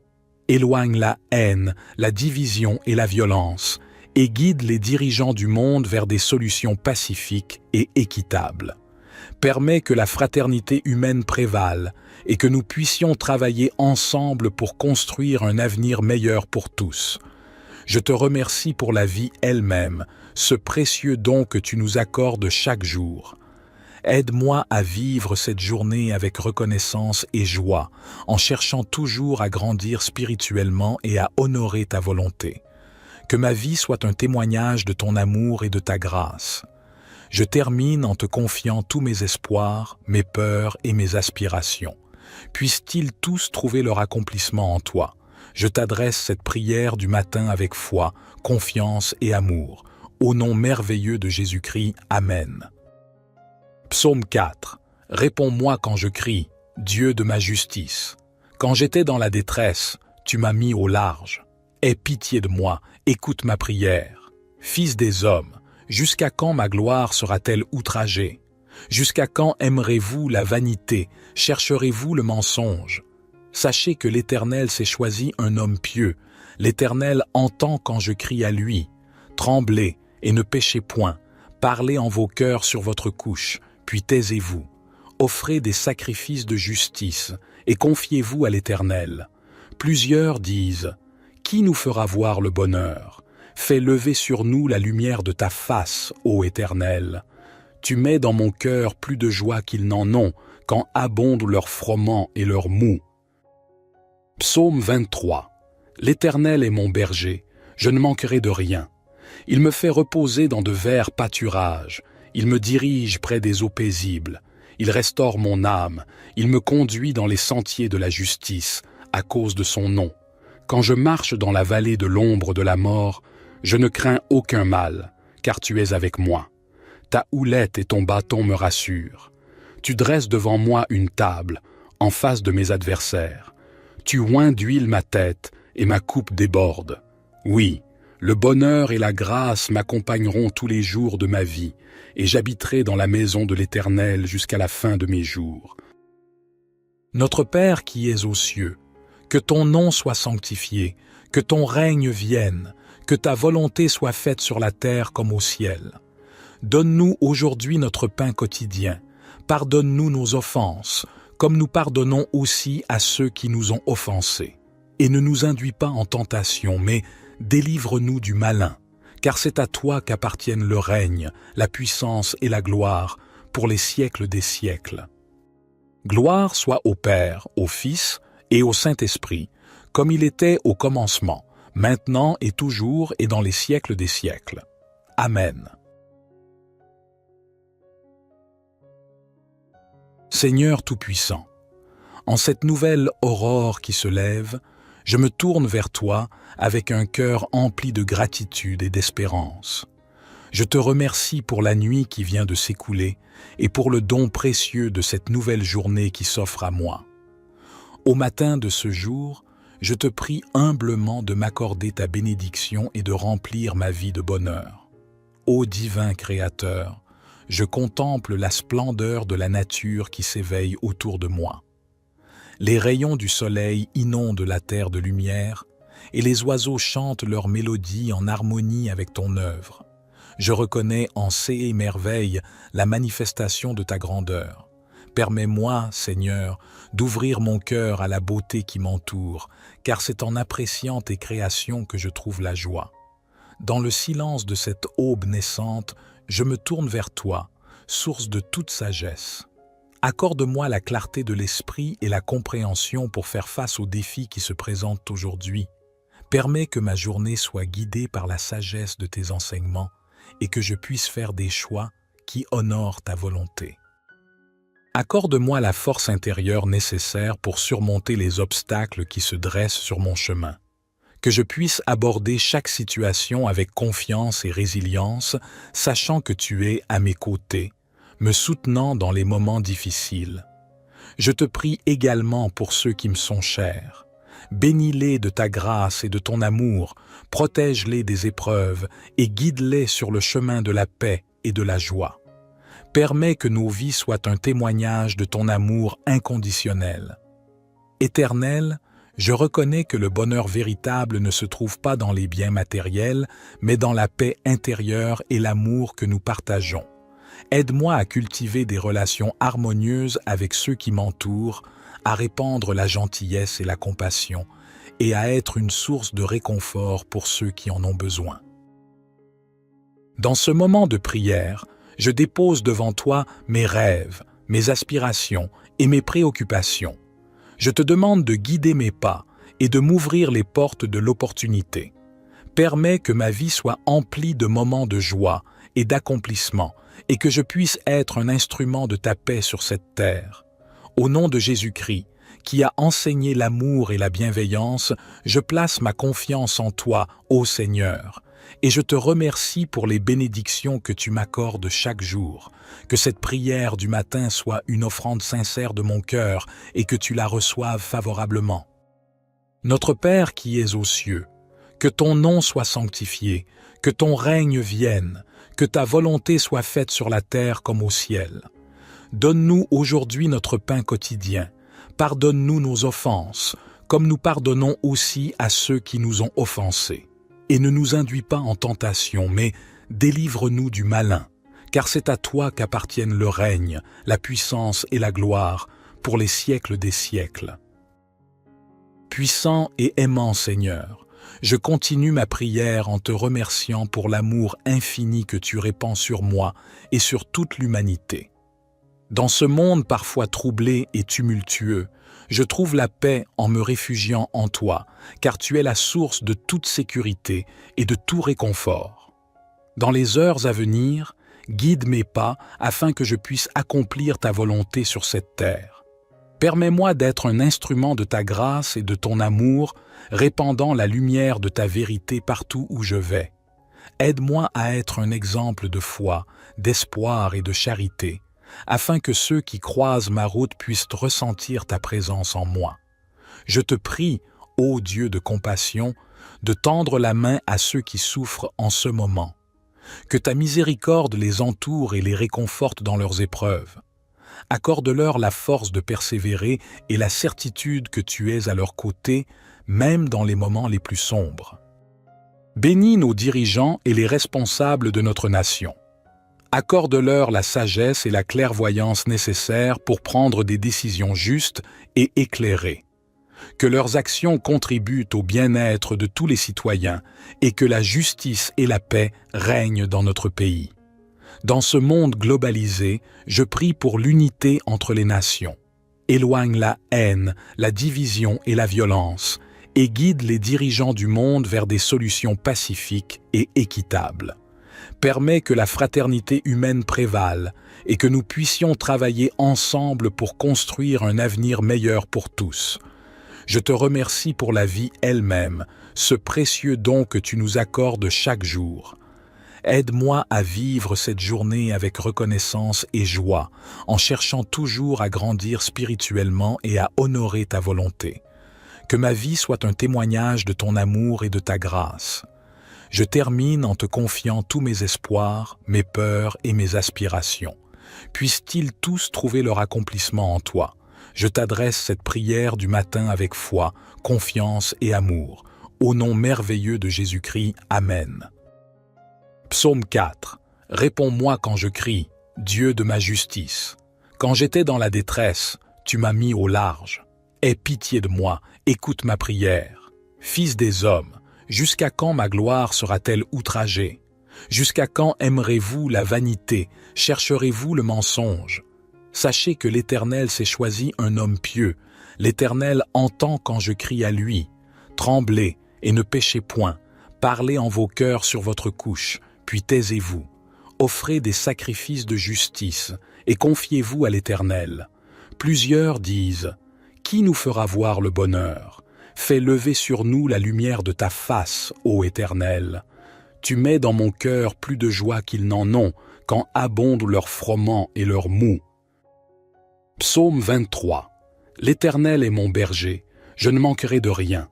Éloigne la haine, la division et la violence, et guide les dirigeants du monde vers des solutions pacifiques et équitables. Permets que la fraternité humaine prévale et que nous puissions travailler ensemble pour construire un avenir meilleur pour tous. Je te remercie pour la vie elle-même, ce précieux don que tu nous accordes chaque jour. Aide-moi à vivre cette journée avec reconnaissance et joie, en cherchant toujours à grandir spirituellement et à honorer ta volonté. Que ma vie soit un témoignage de ton amour et de ta grâce. Je termine en te confiant tous mes espoirs, mes peurs et mes aspirations. Puissent-ils tous trouver leur accomplissement en toi. Je t'adresse cette prière du matin avec foi, confiance et amour. Au nom merveilleux de Jésus-Christ, Amen. Psaume 4. Réponds-moi quand je crie, Dieu de ma justice. Quand j'étais dans la détresse, tu m'as mis au large. Aie pitié de moi, écoute ma prière. Fils des hommes, jusqu'à quand ma gloire sera-t-elle outragée? Jusqu'à quand aimerez-vous la vanité, chercherez-vous le mensonge? Sachez que l'Éternel s'est choisi un homme pieux. L'Éternel entend quand je crie à lui. Tremblez et ne péchez point. Parlez en vos cœurs sur votre couche, puis taisez-vous. Offrez des sacrifices de justice et confiez-vous à l'Éternel. Plusieurs disent « Qui nous fera voir le bonheur? Fais lever sur nous la lumière de ta face, ô Éternel. Tu mets dans mon cœur plus de joie qu'ils n'en ont, quand abondent leurs froment et leurs mou. » Psaume 23. L'Éternel est mon berger, je ne manquerai de rien. Il me fait reposer dans de verts pâturages, il me dirige près des eaux paisibles, il restaure mon âme, il me conduit dans les sentiers de la justice, à cause de son nom. Quand je marche dans la vallée de l'ombre de la mort, je ne crains aucun mal, car tu es avec moi. Ta houlette et ton bâton me rassurent. Tu dresses devant moi une table, en face de mes adversaires. Tu oins d'huile ma tête, et ma coupe déborde. Oui, le bonheur et la grâce m'accompagneront tous les jours de ma vie, et j'habiterai dans la maison de l'Éternel jusqu'à la fin de mes jours. Notre Père qui es aux cieux, que ton nom soit sanctifié, que ton règne vienne, que ta volonté soit faite sur la terre comme au ciel. Donne-nous aujourd'hui notre pain quotidien. Pardonne-nous nos offenses, comme nous pardonnons aussi à ceux qui nous ont offensés. Et ne nous induis pas en tentation, mais délivre-nous du malin, car c'est à toi qu'appartiennent le règne, la puissance et la gloire, pour les siècles des siècles. Gloire soit au Père, au Fils et au Saint-Esprit, comme il était au commencement, maintenant et toujours et dans les siècles des siècles. Amen. Seigneur Tout-Puissant, en cette nouvelle aurore qui se lève, je me tourne vers toi avec un cœur empli de gratitude et d'espérance. Je te remercie pour la nuit qui vient de s'écouler et pour le don précieux de cette nouvelle journée qui s'offre à moi. Au matin de ce jour, je te prie humblement de m'accorder ta bénédiction et de remplir ma vie de bonheur. Ô divin Créateur, je contemple la splendeur de la nature qui s'éveille autour de moi. Les rayons du soleil inondent la terre de lumière et les oiseaux chantent leur mélodie en harmonie avec ton œuvre. Je reconnais en ces merveilles la manifestation de ta grandeur. Permets-moi, Seigneur, d'ouvrir mon cœur à la beauté qui m'entoure, car c'est en appréciant tes créations que je trouve la joie. Dans le silence de cette aube naissante, je me tourne vers toi, source de toute sagesse. Accorde-moi la clarté de l'esprit et la compréhension pour faire face aux défis qui se présentent aujourd'hui. Permets que ma journée soit guidée par la sagesse de tes enseignements et que je puisse faire des choix qui honorent ta volonté. Accorde-moi la force intérieure nécessaire pour surmonter les obstacles qui se dressent sur mon chemin. Que je puisse aborder chaque situation avec confiance et résilience, sachant que tu es à mes côtés, me soutenant dans les moments difficiles. Je te prie également pour ceux qui me sont chers. Bénis-les de ta grâce et de ton amour, protège-les des épreuves et guide-les sur le chemin de la paix et de la joie. Permets que nos vies soient un témoignage de ton amour inconditionnel. Éternel, je reconnais que le bonheur véritable ne se trouve pas dans les biens matériels, mais dans la paix intérieure et l'amour que nous partageons. Aide-moi à cultiver des relations harmonieuses avec ceux qui m'entourent, à répandre la gentillesse et la compassion, et à être une source de réconfort pour ceux qui en ont besoin. Dans ce moment de prière, je dépose devant toi mes rêves, mes aspirations et mes préoccupations. Je te demande de guider mes pas et de m'ouvrir les portes de l'opportunité. Permets que ma vie soit emplie de moments de joie et d'accomplissement et que je puisse être un instrument de ta paix sur cette terre. Au nom de Jésus-Christ, qui a enseigné l'amour et la bienveillance, je place ma confiance en toi, ô Seigneur, et je te remercie pour les bénédictions que tu m'accordes chaque jour. Que cette prière du matin soit une offrande sincère de mon cœur et que tu la reçoives favorablement. Notre Père qui es aux cieux, que ton nom soit sanctifié, que ton règne vienne, que ta volonté soit faite sur la terre comme au ciel. Donne-nous aujourd'hui notre pain quotidien. Pardonne-nous nos offenses, comme nous pardonnons aussi à ceux qui nous ont offensés. Et ne nous induis pas en tentation, mais délivre-nous du malin, car c'est à toi qu'appartiennent le règne, la puissance et la gloire, pour les siècles des siècles. Puissant et aimant Seigneur, je continue ma prière en te remerciant pour l'amour infini que tu répands sur moi et sur toute l'humanité. Dans ce monde parfois troublé et tumultueux, je trouve la paix en me réfugiant en toi, car tu es la source de toute sécurité et de tout réconfort. Dans les heures à venir, guide mes pas afin que je puisse accomplir ta volonté sur cette terre. Permets-moi d'être un instrument de ta grâce et de ton amour, répandant la lumière de ta vérité partout où je vais. Aide-moi à être un exemple de foi, d'espoir et de charité, afin que ceux qui croisent ma route puissent ressentir ta présence en moi. Je te prie, ô Dieu de compassion, de tendre la main à ceux qui souffrent en ce moment. Que ta miséricorde les entoure et les réconforte dans leurs épreuves. Accorde-leur la force de persévérer et la certitude que tu es à leur côté, même dans les moments les plus sombres. Bénis nos dirigeants et les responsables de notre nation. Accorde-leur la sagesse et la clairvoyance nécessaires pour prendre des décisions justes et éclairées. Que leurs actions contribuent au bien-être de tous les citoyens et que la justice et la paix règnent dans notre pays. Dans ce monde globalisé, je prie pour l'unité entre les nations. Éloigne la haine, la division et la violence et guide les dirigeants du monde vers des solutions pacifiques et équitables. Permets que la fraternité humaine prévale et que nous puissions travailler ensemble pour construire un avenir meilleur pour tous. Je te remercie pour la vie elle-même, ce précieux don que tu nous accordes chaque jour. Aide-moi à vivre cette journée avec reconnaissance et joie, en cherchant toujours à grandir spirituellement et à honorer ta volonté. Que ma vie soit un témoignage de ton amour et de ta grâce. Je termine en te confiant tous mes espoirs, mes peurs et mes aspirations. Puissent-ils tous trouver leur accomplissement en toi. Je t'adresse cette prière du matin avec foi, confiance et amour. Au nom merveilleux de Jésus-Christ, Amen. Psaume 4. Réponds-moi quand je crie, Dieu de ma justice. Quand j'étais dans la détresse, tu m'as mis au large. Aie pitié de moi, écoute ma prière. Fils des hommes, jusqu'à quand ma gloire sera-t-elle outragée? Jusqu'à quand aimerez-vous la vanité, chercherez-vous le mensonge? Sachez que l'Éternel s'est choisi un homme pieux. L'Éternel entend quand je crie à lui. Tremblez et ne péchez point. Parlez en vos cœurs sur votre couche, puis taisez-vous. Offrez des sacrifices de justice et confiez-vous à l'Éternel. Plusieurs disent, « Qui nous fera voir le bonheur? Fais lever sur nous la lumière de ta face, ô Éternel. Tu mets dans mon cœur plus de joie qu'ils n'en ont, quand abondent leurs froment et leurs mous. » Psaume 23. L'Éternel est mon berger, Je ne manquerai de rien.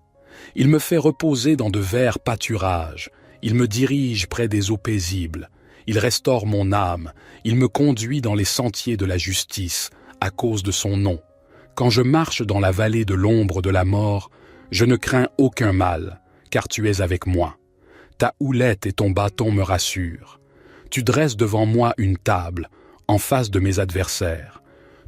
Il me fait reposer dans de verts pâturages. Il me dirige près des eaux paisibles. Il restaure mon âme. Il me conduit dans les sentiers de la justice, à cause de son nom. Quand je marche dans la vallée de l'ombre de la mort, je ne crains aucun mal, car tu es avec moi. Ta houlette et ton bâton me rassurent. Tu dresses devant moi une table, en face de mes adversaires.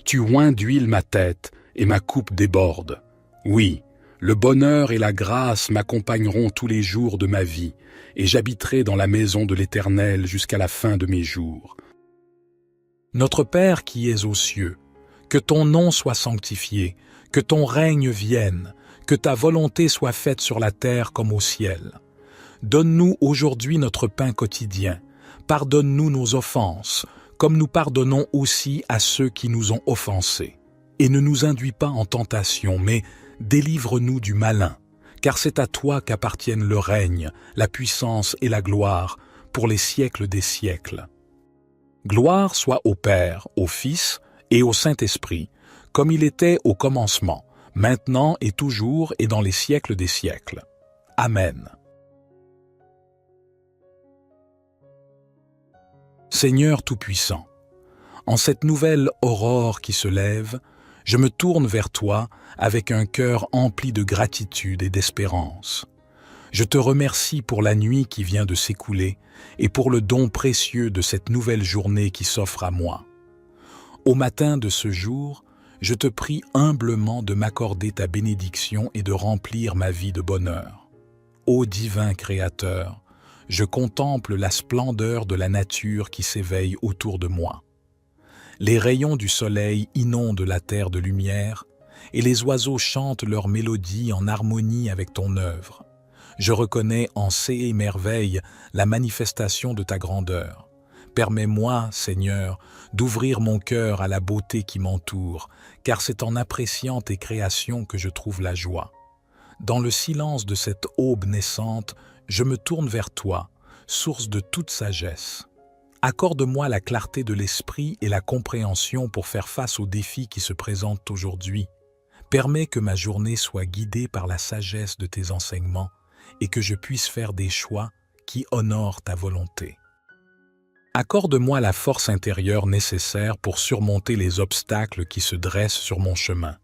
Tu oins d'huile ma tête, et ma coupe déborde. Oui, le bonheur et la grâce m'accompagneront tous les jours de ma vie, et j'habiterai dans la maison de l'Éternel jusqu'à la fin de mes jours. Notre Père qui es aux cieux, que ton nom soit sanctifié, que ton règne vienne, que ta volonté soit faite sur la terre comme au ciel. Donne-nous aujourd'hui notre pain quotidien. Pardonne-nous nos offenses, comme nous pardonnons aussi à ceux qui nous ont offensés. Et ne nous induis pas en tentation, mais délivre-nous du malin, car c'est à toi qu'appartiennent le règne, la puissance et la gloire, pour les siècles des siècles. Gloire soit au Père, au Fils et au Saint-Esprit, comme il était au commencement, maintenant et toujours et dans les siècles des siècles. Amen. Seigneur Tout-Puissant, en cette nouvelle aurore qui se lève, je me tourne vers toi avec un cœur empli de gratitude et d'espérance. Je te remercie pour la nuit qui vient de s'écouler et pour le don précieux de cette nouvelle journée qui s'offre à moi. Au matin de ce jour, je te prie humblement de m'accorder ta bénédiction et de remplir ma vie de bonheur. Ô divin Créateur, je contemple la splendeur de la nature qui s'éveille autour de moi. Les rayons du soleil inondent la terre de lumière et les oiseaux chantent leur mélodie en harmonie avec ton œuvre. Je reconnais en ces merveilles la manifestation de ta grandeur. Permets-moi, Seigneur, d'ouvrir mon cœur à la beauté qui m'entoure, car c'est en appréciant tes créations que je trouve la joie. Dans le silence de cette aube naissante, je me tourne vers toi, source de toute sagesse. Accorde-moi la clarté de l'esprit et la compréhension pour faire face aux défis qui se présentent aujourd'hui. Permets que ma journée soit guidée par la sagesse de tes enseignements et que je puisse faire des choix qui honorent ta volonté. Accorde-moi la force intérieure nécessaire pour surmonter les obstacles qui se dressent sur mon chemin.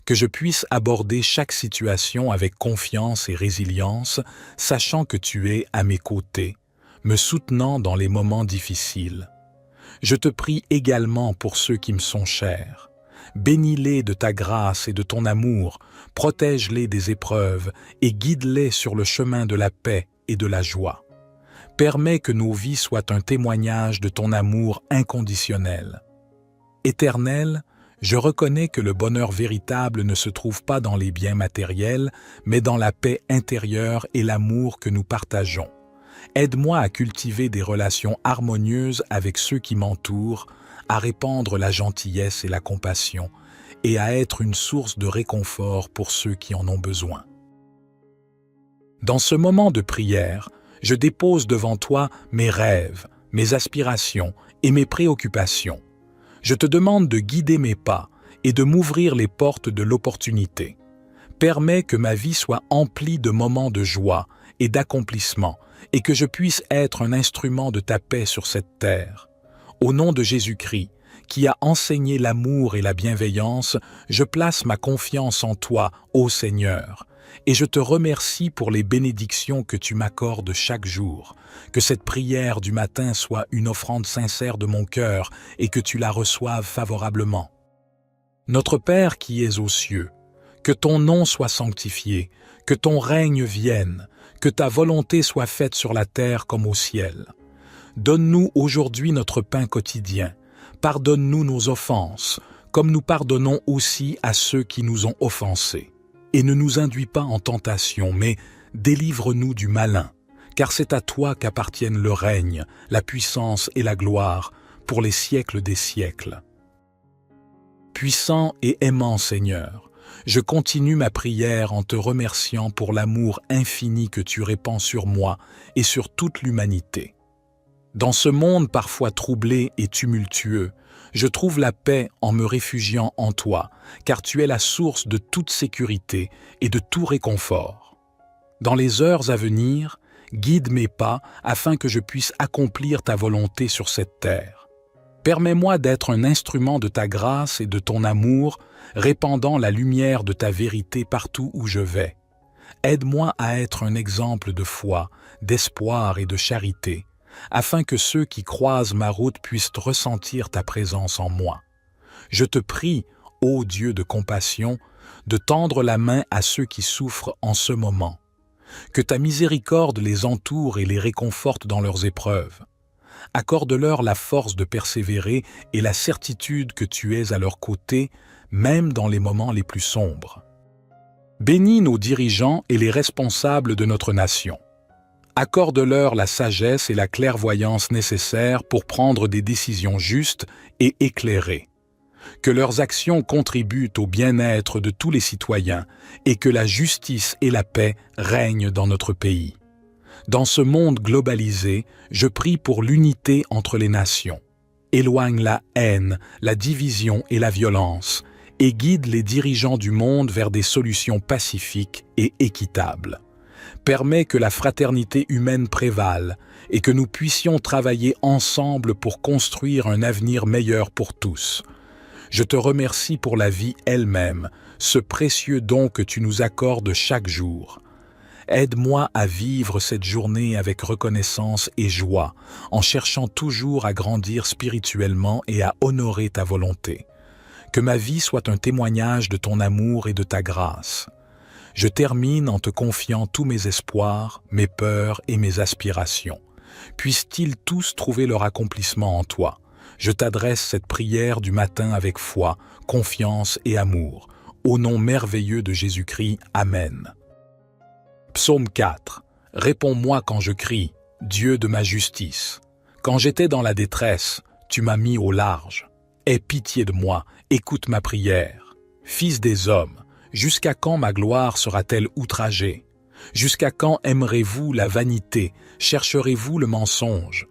Que je puisse aborder chaque situation avec confiance et résilience, sachant que tu es à mes côtés, me soutenant dans les moments difficiles. Je te prie également pour ceux qui me sont chers. Bénis-les de ta grâce et de ton amour, protège-les des épreuves et guide-les sur le chemin de la paix et de la joie. Permets que nos vies soient un témoignage de ton amour inconditionnel. Éternel, je reconnais que le bonheur véritable ne se trouve pas dans les biens matériels, mais dans la paix intérieure et l'amour que nous partageons. Aide-moi à cultiver des relations harmonieuses avec ceux qui m'entourent, à répandre la gentillesse et la compassion, et à être une source de réconfort pour ceux qui en ont besoin. Dans ce moment de prière, je dépose devant toi mes rêves, mes aspirations et mes préoccupations. Je te demande de guider mes pas et de m'ouvrir les portes de l'opportunité. Permets que ma vie soit emplie de moments de joie et d'accomplissement et que je puisse être un instrument de ta paix sur cette terre. Au nom de Jésus-Christ, qui a enseigné l'amour et la bienveillance, je place ma confiance en toi, ô Seigneur, et je te remercie pour les bénédictions que tu m'accordes chaque jour. Que cette prière du matin soit une offrande sincère de mon cœur et que tu la reçoives favorablement. Notre Père qui es aux cieux, que ton nom soit sanctifié, que ton règne vienne, que ta volonté soit faite sur la terre comme au ciel. Donne-nous aujourd'hui notre pain quotidien. Pardonne-nous nos offenses, comme nous pardonnons aussi à ceux qui nous ont offensés. Et ne nous induis pas en tentation, mais délivre-nous du malin, car c'est à toi qu'appartiennent le règne, la puissance et la gloire, pour les siècles des siècles. Puissant et aimant Seigneur, je continue ma prière en te remerciant pour l'amour infini que tu répands sur moi et sur toute l'humanité. Dans ce monde parfois troublé et tumultueux, je trouve la paix en me réfugiant en toi, car tu es la source de toute sécurité et de tout réconfort. Dans les heures à venir, guide mes pas afin que je puisse accomplir ta volonté sur cette terre. Permets-moi d'être un instrument de ta grâce et de ton amour, répandant la lumière de ta vérité partout où je vais. Aide-moi à être un exemple de foi, d'espoir et de charité, afin que ceux qui croisent ma route puissent ressentir ta présence en moi. Je te prie, ô Dieu de compassion, de tendre la main à ceux qui souffrent en ce moment. Que ta miséricorde les entoure et les réconforte dans leurs épreuves. Accorde-leur la force de persévérer et la certitude que tu es à leur côté, même dans les moments les plus sombres. Bénis nos dirigeants et les responsables de notre nation. Accorde-leur la sagesse et la clairvoyance nécessaires pour prendre des décisions justes et éclairées. Que leurs actions contribuent au bien-être de tous les citoyens et que la justice et la paix règnent dans notre pays. Dans ce monde globalisé, je prie pour l'unité entre les nations. Éloigne la haine, la division et la violence, et guide les dirigeants du monde vers des solutions pacifiques et équitables. Permets que la fraternité humaine prévale et que nous puissions travailler ensemble pour construire un avenir meilleur pour tous. Je te remercie pour la vie elle-même, ce précieux don que tu nous accordes chaque jour. Aide-moi à vivre cette journée avec reconnaissance et joie, en cherchant toujours à grandir spirituellement et à honorer ta volonté. Que ma vie soit un témoignage de ton amour et de ta grâce. Je termine en te confiant tous mes espoirs, mes peurs et mes aspirations. Puissent-ils tous trouver leur accomplissement en toi. Je t'adresse cette prière du matin avec foi, confiance et amour. Au nom merveilleux de Jésus-Christ, Amen. Psaume 4. Réponds-moi quand je crie, Dieu de ma justice. Quand j'étais dans la détresse, tu m'as mis au large. Aie pitié de moi, écoute ma prière. Fils des hommes, jusqu'à quand ma gloire sera-t-elle outragée? Jusqu'à quand aimerez-vous la vanité, chercherez-vous le mensonge?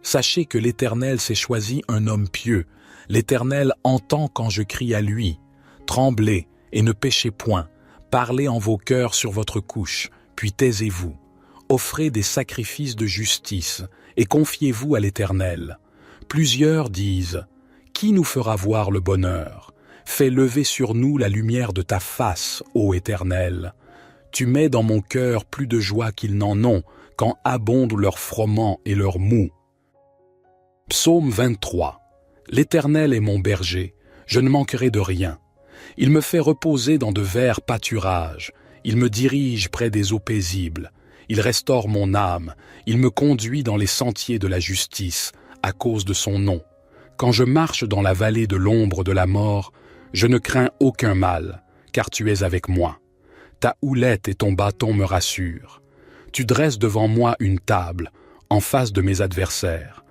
Sachez que l'Éternel s'est choisi un homme pieux. L'Éternel entend quand je crie à lui. Tremblez et ne péchez point. Parlez en vos cœurs sur votre couche, puis taisez-vous. Offrez des sacrifices de justice et confiez-vous à l'Éternel. Plusieurs disent « Qui nous fera voir le bonheur? Fais lever sur nous la lumière de ta face, ô Éternel. Tu mets dans mon cœur plus de joie qu'ils n'en ont, quand abondent leurs froment et leurs mous. » Psaume 23. L'Éternel est mon berger, je ne manquerai de rien. Il me fait reposer dans de verts pâturages, il me dirige près des eaux paisibles, il restaure mon âme, il me conduit dans les sentiers de la justice, à cause de son nom. Quand je marche dans la vallée de l'ombre de la mort, je ne crains aucun mal, car tu es avec moi. Ta houlette et ton bâton me rassurent. Tu dresses devant moi une table, en face de mes adversaires.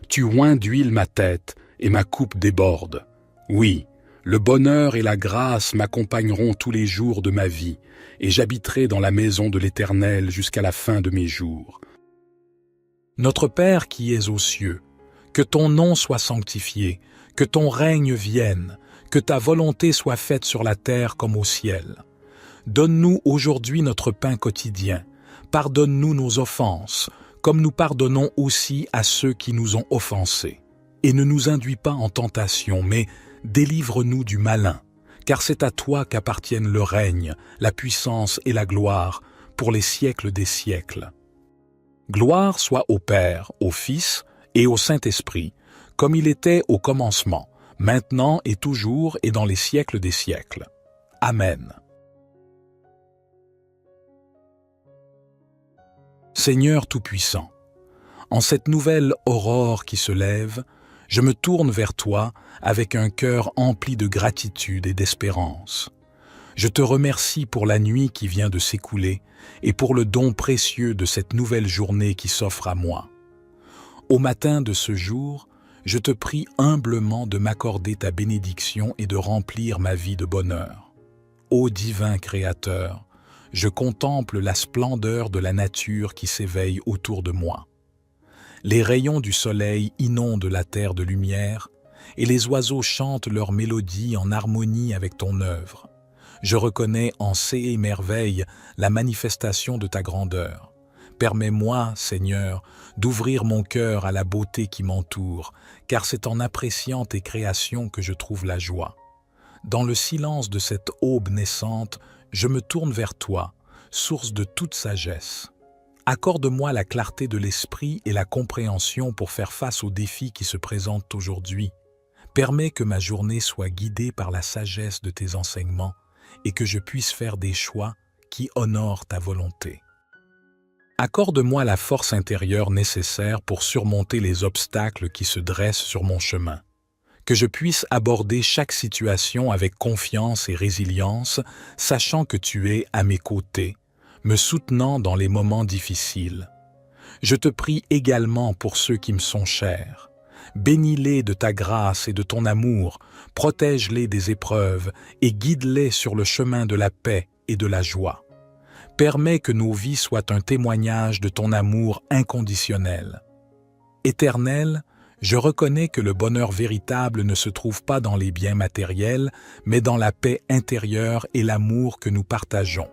Tu oins d'huile ma tête, et ma coupe déborde. Oui, le bonheur et la grâce m'accompagneront tous les jours de ma vie, et j'habiterai dans la maison de l'Éternel jusqu'à la fin de mes jours. Notre Père qui es aux cieux, que ton nom soit sanctifié, que ton règne vienne, que ta volonté soit faite sur la terre comme au ciel. Donne-nous aujourd'hui notre pain quotidien. Pardonne-nous nos offenses, comme nous pardonnons aussi à ceux qui nous ont offensés. Et ne nous induis pas en tentation, mais délivre-nous du malin, car c'est à toi qu'appartiennent le règne, la puissance et la gloire, pour les siècles des siècles. Gloire soit au Père, au Fils et au Saint-Esprit, comme il était au commencement, maintenant et toujours et dans les siècles des siècles. Amen. Seigneur Tout-Puissant, en cette nouvelle aurore qui se lève, je me tourne vers toi avec un cœur empli de gratitude et d'espérance. Je te remercie pour la nuit qui vient de s'écouler et pour le don précieux de cette nouvelle journée qui s'offre à moi. Au matin de ce jour, je te prie humblement de m'accorder ta bénédiction et de remplir ma vie de bonheur. Ô divin Créateur, je contemple la splendeur de la nature qui s'éveille autour de moi. Les rayons du soleil inondent la terre de lumière, et les oiseaux chantent leur mélodie en harmonie avec ton œuvre. Je reconnais en ces merveilles la manifestation de ta grandeur. Permets-moi, Seigneur, d'ouvrir mon cœur à la beauté qui m'entoure, car c'est en appréciant tes créations que je trouve la joie. Dans le silence de cette aube naissante, je me tourne vers toi, source de toute sagesse. Accorde-moi la clarté de l'esprit et la compréhension pour faire face aux défis qui se présentent aujourd'hui. Permets que ma journée soit guidée par la sagesse de tes enseignements et que je puisse faire des choix qui honorent ta volonté. Accorde-moi la force intérieure nécessaire pour surmonter les obstacles qui se dressent sur mon chemin. Que je puisse aborder chaque situation avec confiance et résilience, sachant que tu es à mes côtés, me soutenant dans les moments difficiles. Je te prie également pour ceux qui me sont chers. Bénis-les de ta grâce et de ton amour, protège-les des épreuves et guide-les sur le chemin de la paix et de la joie. Permets que nos vies soient un témoignage de ton amour inconditionnel. Éternel, je reconnais que le bonheur véritable ne se trouve pas dans les biens matériels, mais dans la paix intérieure et l'amour que nous partageons.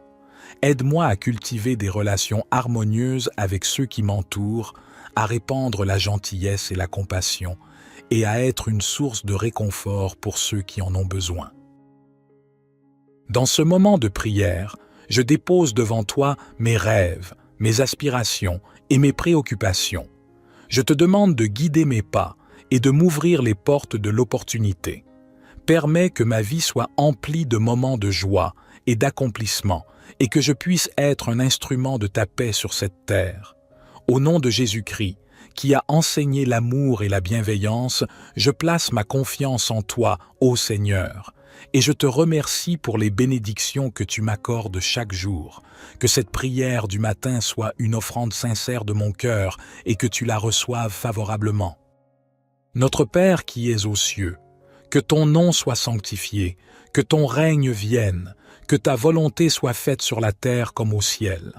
Aide-moi à cultiver des relations harmonieuses avec ceux qui m'entourent, à répandre la gentillesse et la compassion, et à être une source de réconfort pour ceux qui en ont besoin. Dans ce moment de prière, je dépose devant toi mes rêves, mes aspirations et mes préoccupations. Je te demande de guider mes pas et de m'ouvrir les portes de l'opportunité. Permets que ma vie soit emplie de moments de joie et d'accomplissement et que je puisse être un instrument de ta paix sur cette terre. Au nom de Jésus-Christ, qui a enseigné l'amour et la bienveillance, je place ma confiance en toi, ô Seigneur, et je te remercie pour les bénédictions que tu m'accordes chaque jour. Que cette prière du matin soit une offrande sincère de mon cœur et que tu la reçoives favorablement. Notre Père qui es aux cieux, que ton nom soit sanctifié, que ton règne vienne, que ta volonté soit faite sur la terre comme au ciel.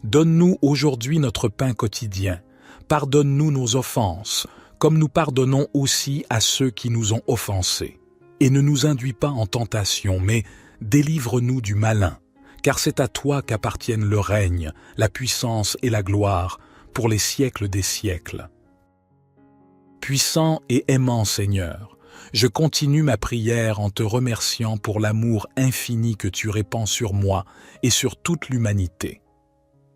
Donne-nous aujourd'hui notre pain quotidien. Pardonne-nous nos offenses, comme nous pardonnons aussi à ceux qui nous ont offensés. Et ne nous induis pas en tentation, mais délivre-nous du malin, car c'est à toi qu'appartiennent le règne, la puissance et la gloire, pour les siècles des siècles. Puissant et aimant Seigneur, je continue ma prière en te remerciant pour l'amour infini que tu répands sur moi et sur toute l'humanité.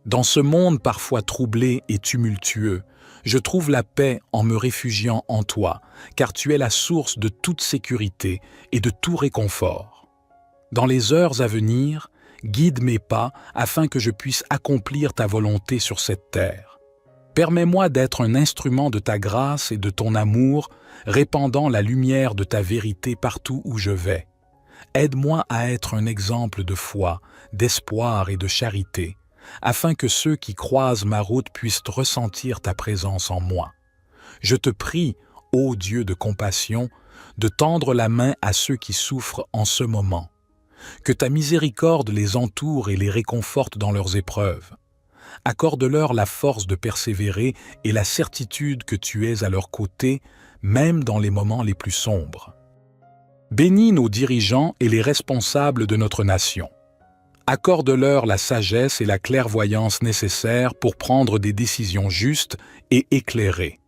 Dans ce monde parfois troublé et tumultueux, je trouve la paix en me réfugiant en toi, car tu es la source de toute sécurité et de tout réconfort. Dans les heures à venir, guide mes pas afin que je puisse accomplir ta volonté sur cette terre. Permets-moi d'être un instrument de ta grâce et de ton amour, répandant la lumière de ta vérité partout où je vais. Aide-moi à être un exemple de foi, d'espoir et de charité, afin que ceux qui croisent ma route puissent ressentir ta présence en moi. Je te prie, ô Dieu de compassion, de tendre la main à ceux qui souffrent en ce moment. Que ta miséricorde les entoure et les réconforte dans leurs épreuves. Accorde-leur la force de persévérer et la certitude que tu es à leur côté, même dans les moments les plus sombres. Bénis nos dirigeants et les responsables de notre nation. Accorde-leur la sagesse et la clairvoyance nécessaires pour prendre des décisions justes et éclairées.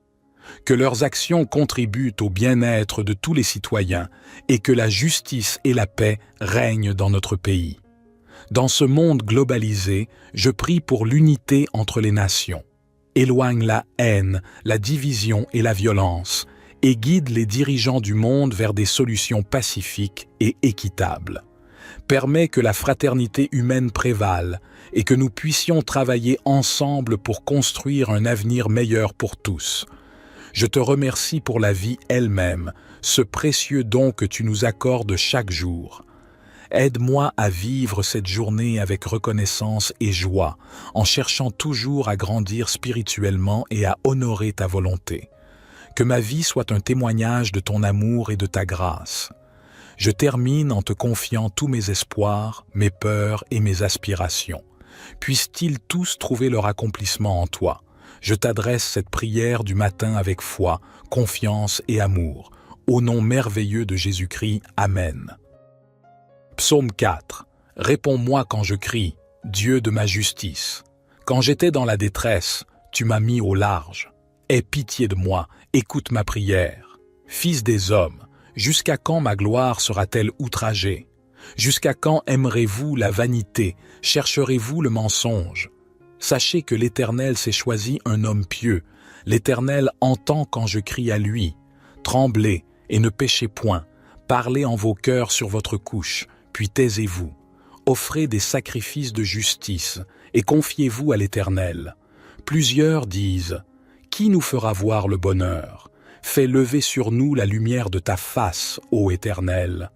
Que leurs actions contribuent au bien-être de tous les citoyens et que la justice et la paix règnent dans notre pays. Dans ce monde globalisé, je prie pour l'unité entre les nations. Éloigne la haine, la division et la violence et guide les dirigeants du monde vers des solutions pacifiques et équitables. Permets que la fraternité humaine prévale et que nous puissions travailler ensemble pour construire un avenir meilleur pour tous. Je te remercie pour la vie elle-même, ce précieux don que tu nous accordes chaque jour. Aide-moi à vivre cette journée avec reconnaissance et joie, en cherchant toujours à grandir spirituellement et à honorer ta volonté. Que ma vie soit un témoignage de ton amour et de ta grâce. Je termine en te confiant tous mes espoirs, mes peurs et mes aspirations. Puissent-ils tous trouver leur accomplissement en toi. Je t'adresse cette prière du matin avec foi, confiance et amour. Au nom merveilleux de Jésus-Christ, Amen. Psaume 4. Réponds-moi quand je crie, Dieu de ma justice. Quand j'étais dans la détresse, tu m'as mis au large. Aie pitié de moi, écoute ma prière. Fils des hommes, jusqu'à quand ma gloire sera-t-elle outragée? Jusqu'à quand aimerez-vous la vanité, chercherez-vous le mensonge? Sachez que l'Éternel s'est choisi un homme pieux. L'Éternel entend quand je crie à lui. Tremblez et ne péchez point. Parlez en vos cœurs sur votre couche, puis taisez-vous. Offrez des sacrifices de justice et confiez-vous à l'Éternel. Plusieurs disent, « Qui nous fera voir le bonheur? Fais lever sur nous la lumière de ta face, ô Éternel.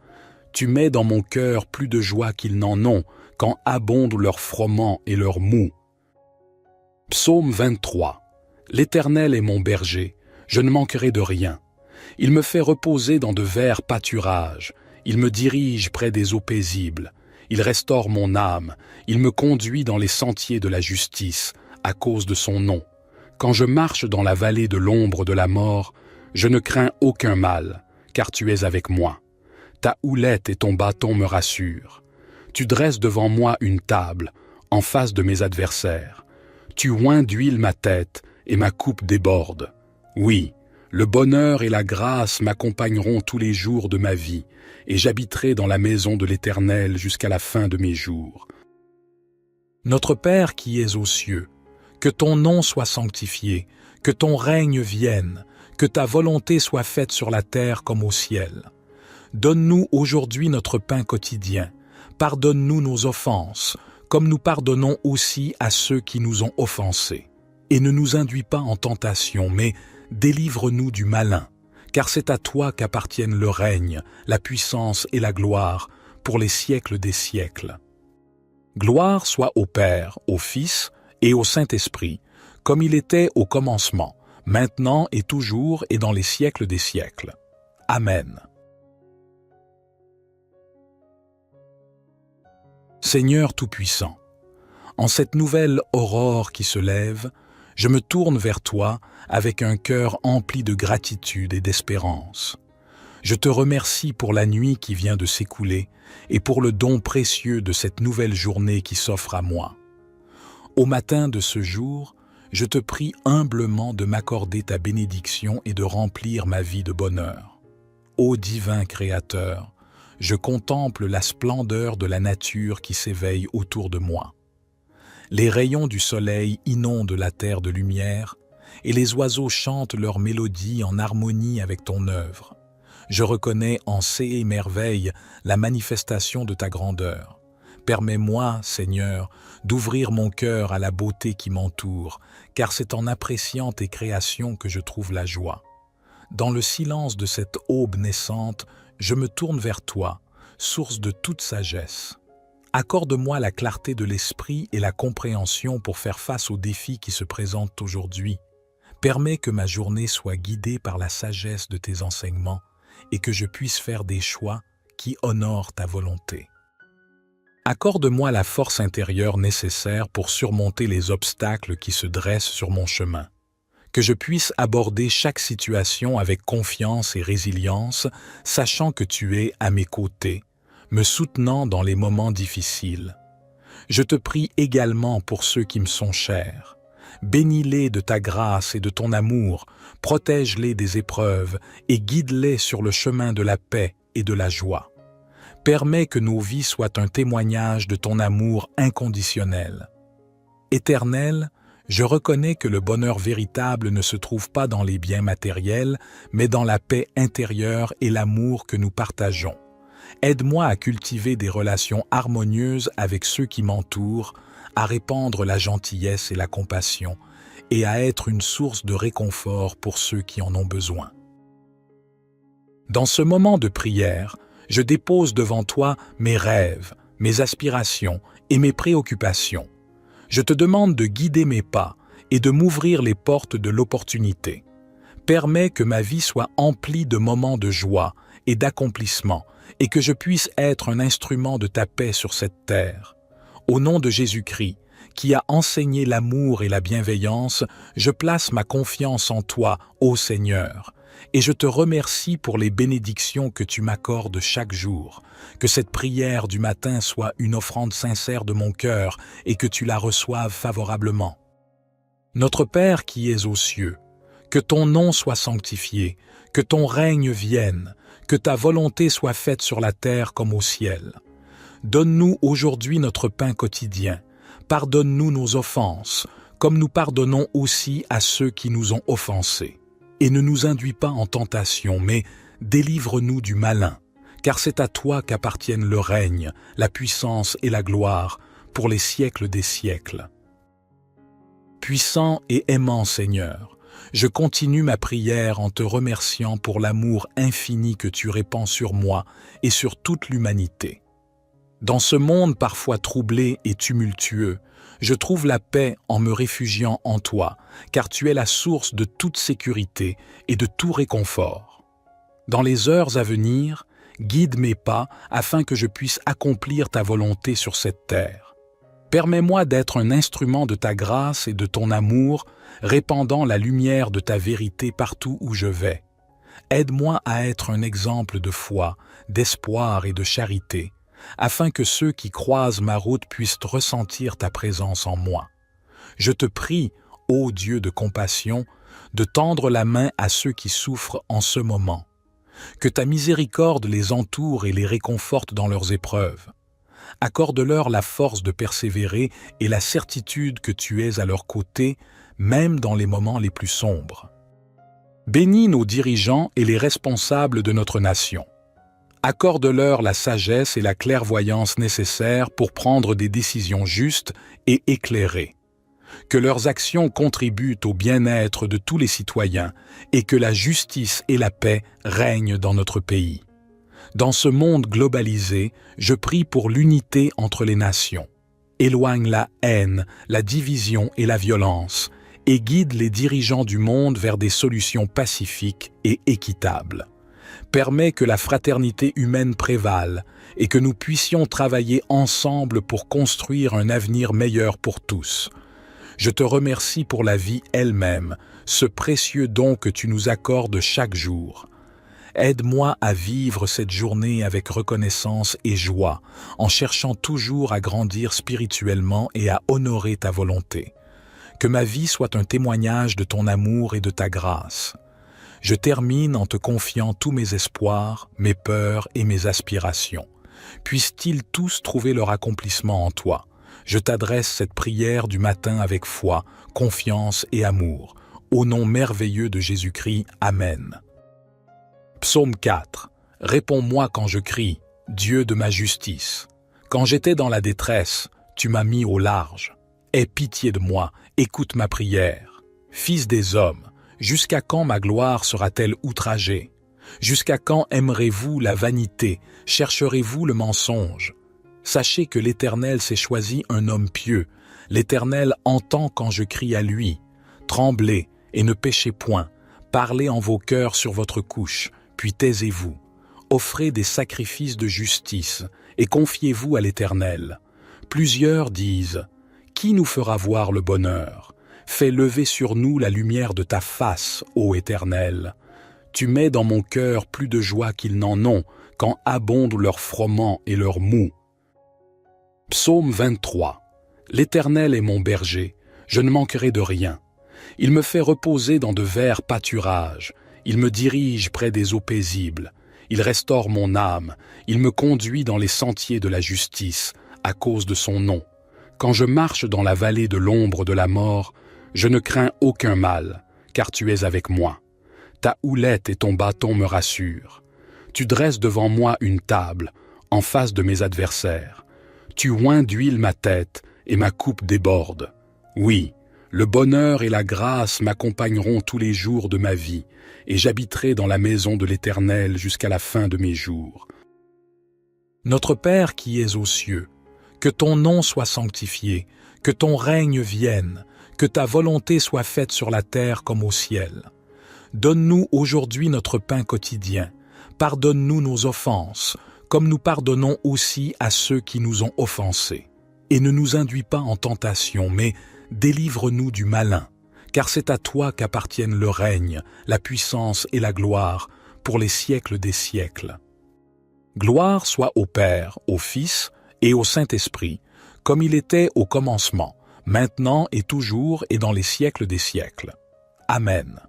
Tu mets dans mon cœur plus de joie qu'ils n'en ont, quand abondent leurs froment et leurs mous. » Psaume 23. L'Éternel est mon berger, je ne manquerai de rien. Il me fait reposer dans de verts pâturages, il me dirige près des eaux paisibles, il restaure mon âme, il me conduit dans les sentiers de la justice, à cause de son nom. Quand je marche dans la vallée de l'ombre de la mort, je ne crains aucun mal, car tu es avec moi. Ta houlette et ton bâton me rassurent. Tu dresses devant moi une table, en face de mes adversaires. Tu oins d'huile ma tête, et ma coupe déborde. Oui, le bonheur et la grâce m'accompagneront tous les jours de ma vie, et j'habiterai dans la maison de l'Éternel jusqu'à la fin de mes jours. Notre Père qui es aux cieux, que ton nom soit sanctifié, que ton règne vienne, que ta volonté soit faite sur la terre comme au ciel. Donne-nous aujourd'hui notre pain quotidien. Pardonne-nous nos offenses, comme nous pardonnons aussi à ceux qui nous ont offensés. Et ne nous induis pas en tentation, mais délivre-nous du malin, car c'est à toi qu'appartiennent le règne, la puissance et la gloire, pour les siècles des siècles. Gloire soit au Père, au Fils et au Saint-Esprit, comme il était au commencement, maintenant et toujours et dans les siècles des siècles. Amen. Seigneur Tout-Puissant, en cette nouvelle aurore qui se lève, je me tourne vers toi avec un cœur empli de gratitude et d'espérance. Je te remercie pour la nuit qui vient de s'écouler et pour le don précieux de cette nouvelle journée qui s'offre à moi. Au matin de ce jour, je te prie humblement de m'accorder ta bénédiction et de remplir ma vie de bonheur. Ô divin Créateur, je contemple la splendeur de la nature qui s'éveille autour de moi. Les rayons du soleil inondent la terre de lumière et les oiseaux chantent leur mélodie en harmonie avec ton œuvre. Je reconnais en ces merveilles la manifestation de ta grandeur. Permets-moi, Seigneur, d'ouvrir mon cœur à la beauté qui m'entoure, car c'est en appréciant tes créations que je trouve la joie. Dans le silence de cette aube naissante, je me tourne vers toi, source de toute sagesse. Accorde-moi la clarté de l'esprit et la compréhension pour faire face aux défis qui se présentent aujourd'hui. Permets que ma journée soit guidée par la sagesse de tes enseignements et que je puisse faire des choix qui honorent ta volonté. Accorde-moi la force intérieure nécessaire pour surmonter les obstacles qui se dressent sur mon chemin. Que je puisse aborder chaque situation avec confiance et résilience, sachant que tu es à mes côtés, me soutenant dans les moments difficiles. Je te prie également pour ceux qui me sont chers. Bénis-les de ta grâce et de ton amour, protège-les des épreuves et guide-les sur le chemin de la paix et de la joie. Permets que nos vies soient un témoignage de ton amour inconditionnel. Éternel, je reconnais que le bonheur véritable ne se trouve pas dans les biens matériels, mais dans la paix intérieure et l'amour que nous partageons. Aide-moi à cultiver des relations harmonieuses avec ceux qui m'entourent, à répandre la gentillesse et la compassion, et à être une source de réconfort pour ceux qui en ont besoin. Dans ce moment de prière, je dépose devant toi mes rêves, mes aspirations et mes préoccupations. Je te demande de guider mes pas et de m'ouvrir les portes de l'opportunité. Permets que ma vie soit emplie de moments de joie et d'accomplissement et que je puisse être un instrument de ta paix sur cette terre. Au nom de Jésus-Christ, qui as enseigné l'amour et la bienveillance, je place ma confiance en toi, ô Seigneur, et je te remercie pour les bénédictions que tu m'accordes chaque jour. Que cette prière du matin soit une offrande sincère de mon cœur et que tu la reçoives favorablement. Notre Père qui es aux cieux, que ton nom soit sanctifié, que ton règne vienne, que ta volonté soit faite sur la terre comme au ciel. Donne-nous aujourd'hui notre pain quotidien. Pardonne-nous nos offenses, comme nous pardonnons aussi à ceux qui nous ont offensés. Et ne nous induis pas en tentation, mais délivre-nous du malin, car c'est à toi qu'appartiennent le règne, la puissance et la gloire, pour les siècles des siècles. Puissant et aimant Seigneur, je continue ma prière en te remerciant pour l'amour infini que tu répands sur moi et sur toute l'humanité. Dans ce monde parfois troublé et tumultueux, je trouve la paix en me réfugiant en toi, car tu es la source de toute sécurité et de tout réconfort. Dans les heures à venir, guide mes pas afin que je puisse accomplir ta volonté sur cette terre. Permets-moi d'être un instrument de ta grâce et de ton amour, répandant la lumière de ta vérité partout où je vais. Aide-moi à être un exemple de foi, d'espoir et de charité, afin que ceux qui croisent ma route puissent ressentir ta présence en moi. Je te prie, ô Dieu de compassion, de tendre la main à ceux qui souffrent en ce moment. Que ta miséricorde les entoure et les réconforte dans leurs épreuves. Accorde-leur la force de persévérer et la certitude que tu es à leur côté, même dans les moments les plus sombres. Bénis nos dirigeants et les responsables de notre nation. Accorde-leur la sagesse et la clairvoyance nécessaires pour prendre des décisions justes et éclairées. Que leurs actions contribuent au bien-être de tous les citoyens et que la justice et la paix règnent dans notre pays. Dans ce monde globalisé, je prie pour l'unité entre les nations. Éloigne la haine, la division et la violence, et guide les dirigeants du monde vers des solutions pacifiques et équitables. Permets que la fraternité humaine prévale et que nous puissions travailler ensemble pour construire un avenir meilleur pour tous. Je te remercie pour la vie elle-même, ce précieux don que tu nous accordes chaque jour. Aide-moi à vivre cette journée avec reconnaissance et joie, en cherchant toujours à grandir spirituellement et à honorer ta volonté. Que ma vie soit un témoignage de ton amour et de ta grâce. Je termine en te confiant tous mes espoirs, mes peurs et mes aspirations. Puissent-ils tous trouver leur accomplissement en toi. Je t'adresse cette prière du matin avec foi, confiance et amour. Au nom merveilleux de Jésus-Christ, Amen. Psaume 4. Réponds-moi quand je crie, Dieu de ma justice. Quand j'étais dans la détresse, tu m'as mis au large. Aie pitié de moi, écoute ma prière. Fils des hommes, jusqu'à quand ma gloire sera-t-elle outragée? Jusqu'à quand aimerez-vous la vanité, chercherez-vous le mensonge? Sachez que l'Éternel s'est choisi un homme pieux. L'Éternel entend quand je crie à lui. Tremblez et ne péchez point. Parlez en vos cœurs sur votre couche, puis taisez-vous. Offrez des sacrifices de justice et confiez-vous à l'Éternel. Plusieurs disent, « Qui nous fera voir le bonheur? Fais lever sur nous la lumière de ta face, ô Éternel. Tu mets dans mon cœur plus de joie qu'ils n'en ont, quand abondent leurs froment et leurs mous. » Psaume 23. L'Éternel est mon berger, je ne manquerai de rien. Il me fait reposer dans de verts pâturages, il me dirige près des eaux paisibles, il restaure mon âme, il me conduit dans les sentiers de la justice, à cause de son nom. Quand je marche dans la vallée de l'ombre de la mort, je ne crains aucun mal, car tu es avec moi. Ta houlette et ton bâton me rassurent. Tu dresses devant moi une table, en face de mes adversaires. Tu oins d'huile ma tête, et ma coupe déborde. Oui, le bonheur et la grâce m'accompagneront tous les jours de ma vie, et j'habiterai dans la maison de l'Éternel jusqu'à la fin de mes jours. Notre Père qui es aux cieux, que ton nom soit sanctifié, que ton règne vienne, que ta volonté soit faite sur la terre comme au ciel. Donne-nous aujourd'hui notre pain quotidien. Pardonne-nous nos offenses, comme nous pardonnons aussi à ceux qui nous ont offensés. Et ne nous induis pas en tentation, mais délivre-nous du malin, car c'est à toi qu'appartiennent le règne, la puissance et la gloire, pour les siècles des siècles. Gloire soit au Père, au Fils et au Saint-Esprit, comme il était au commencement, maintenant et toujours et dans les siècles des siècles. Amen.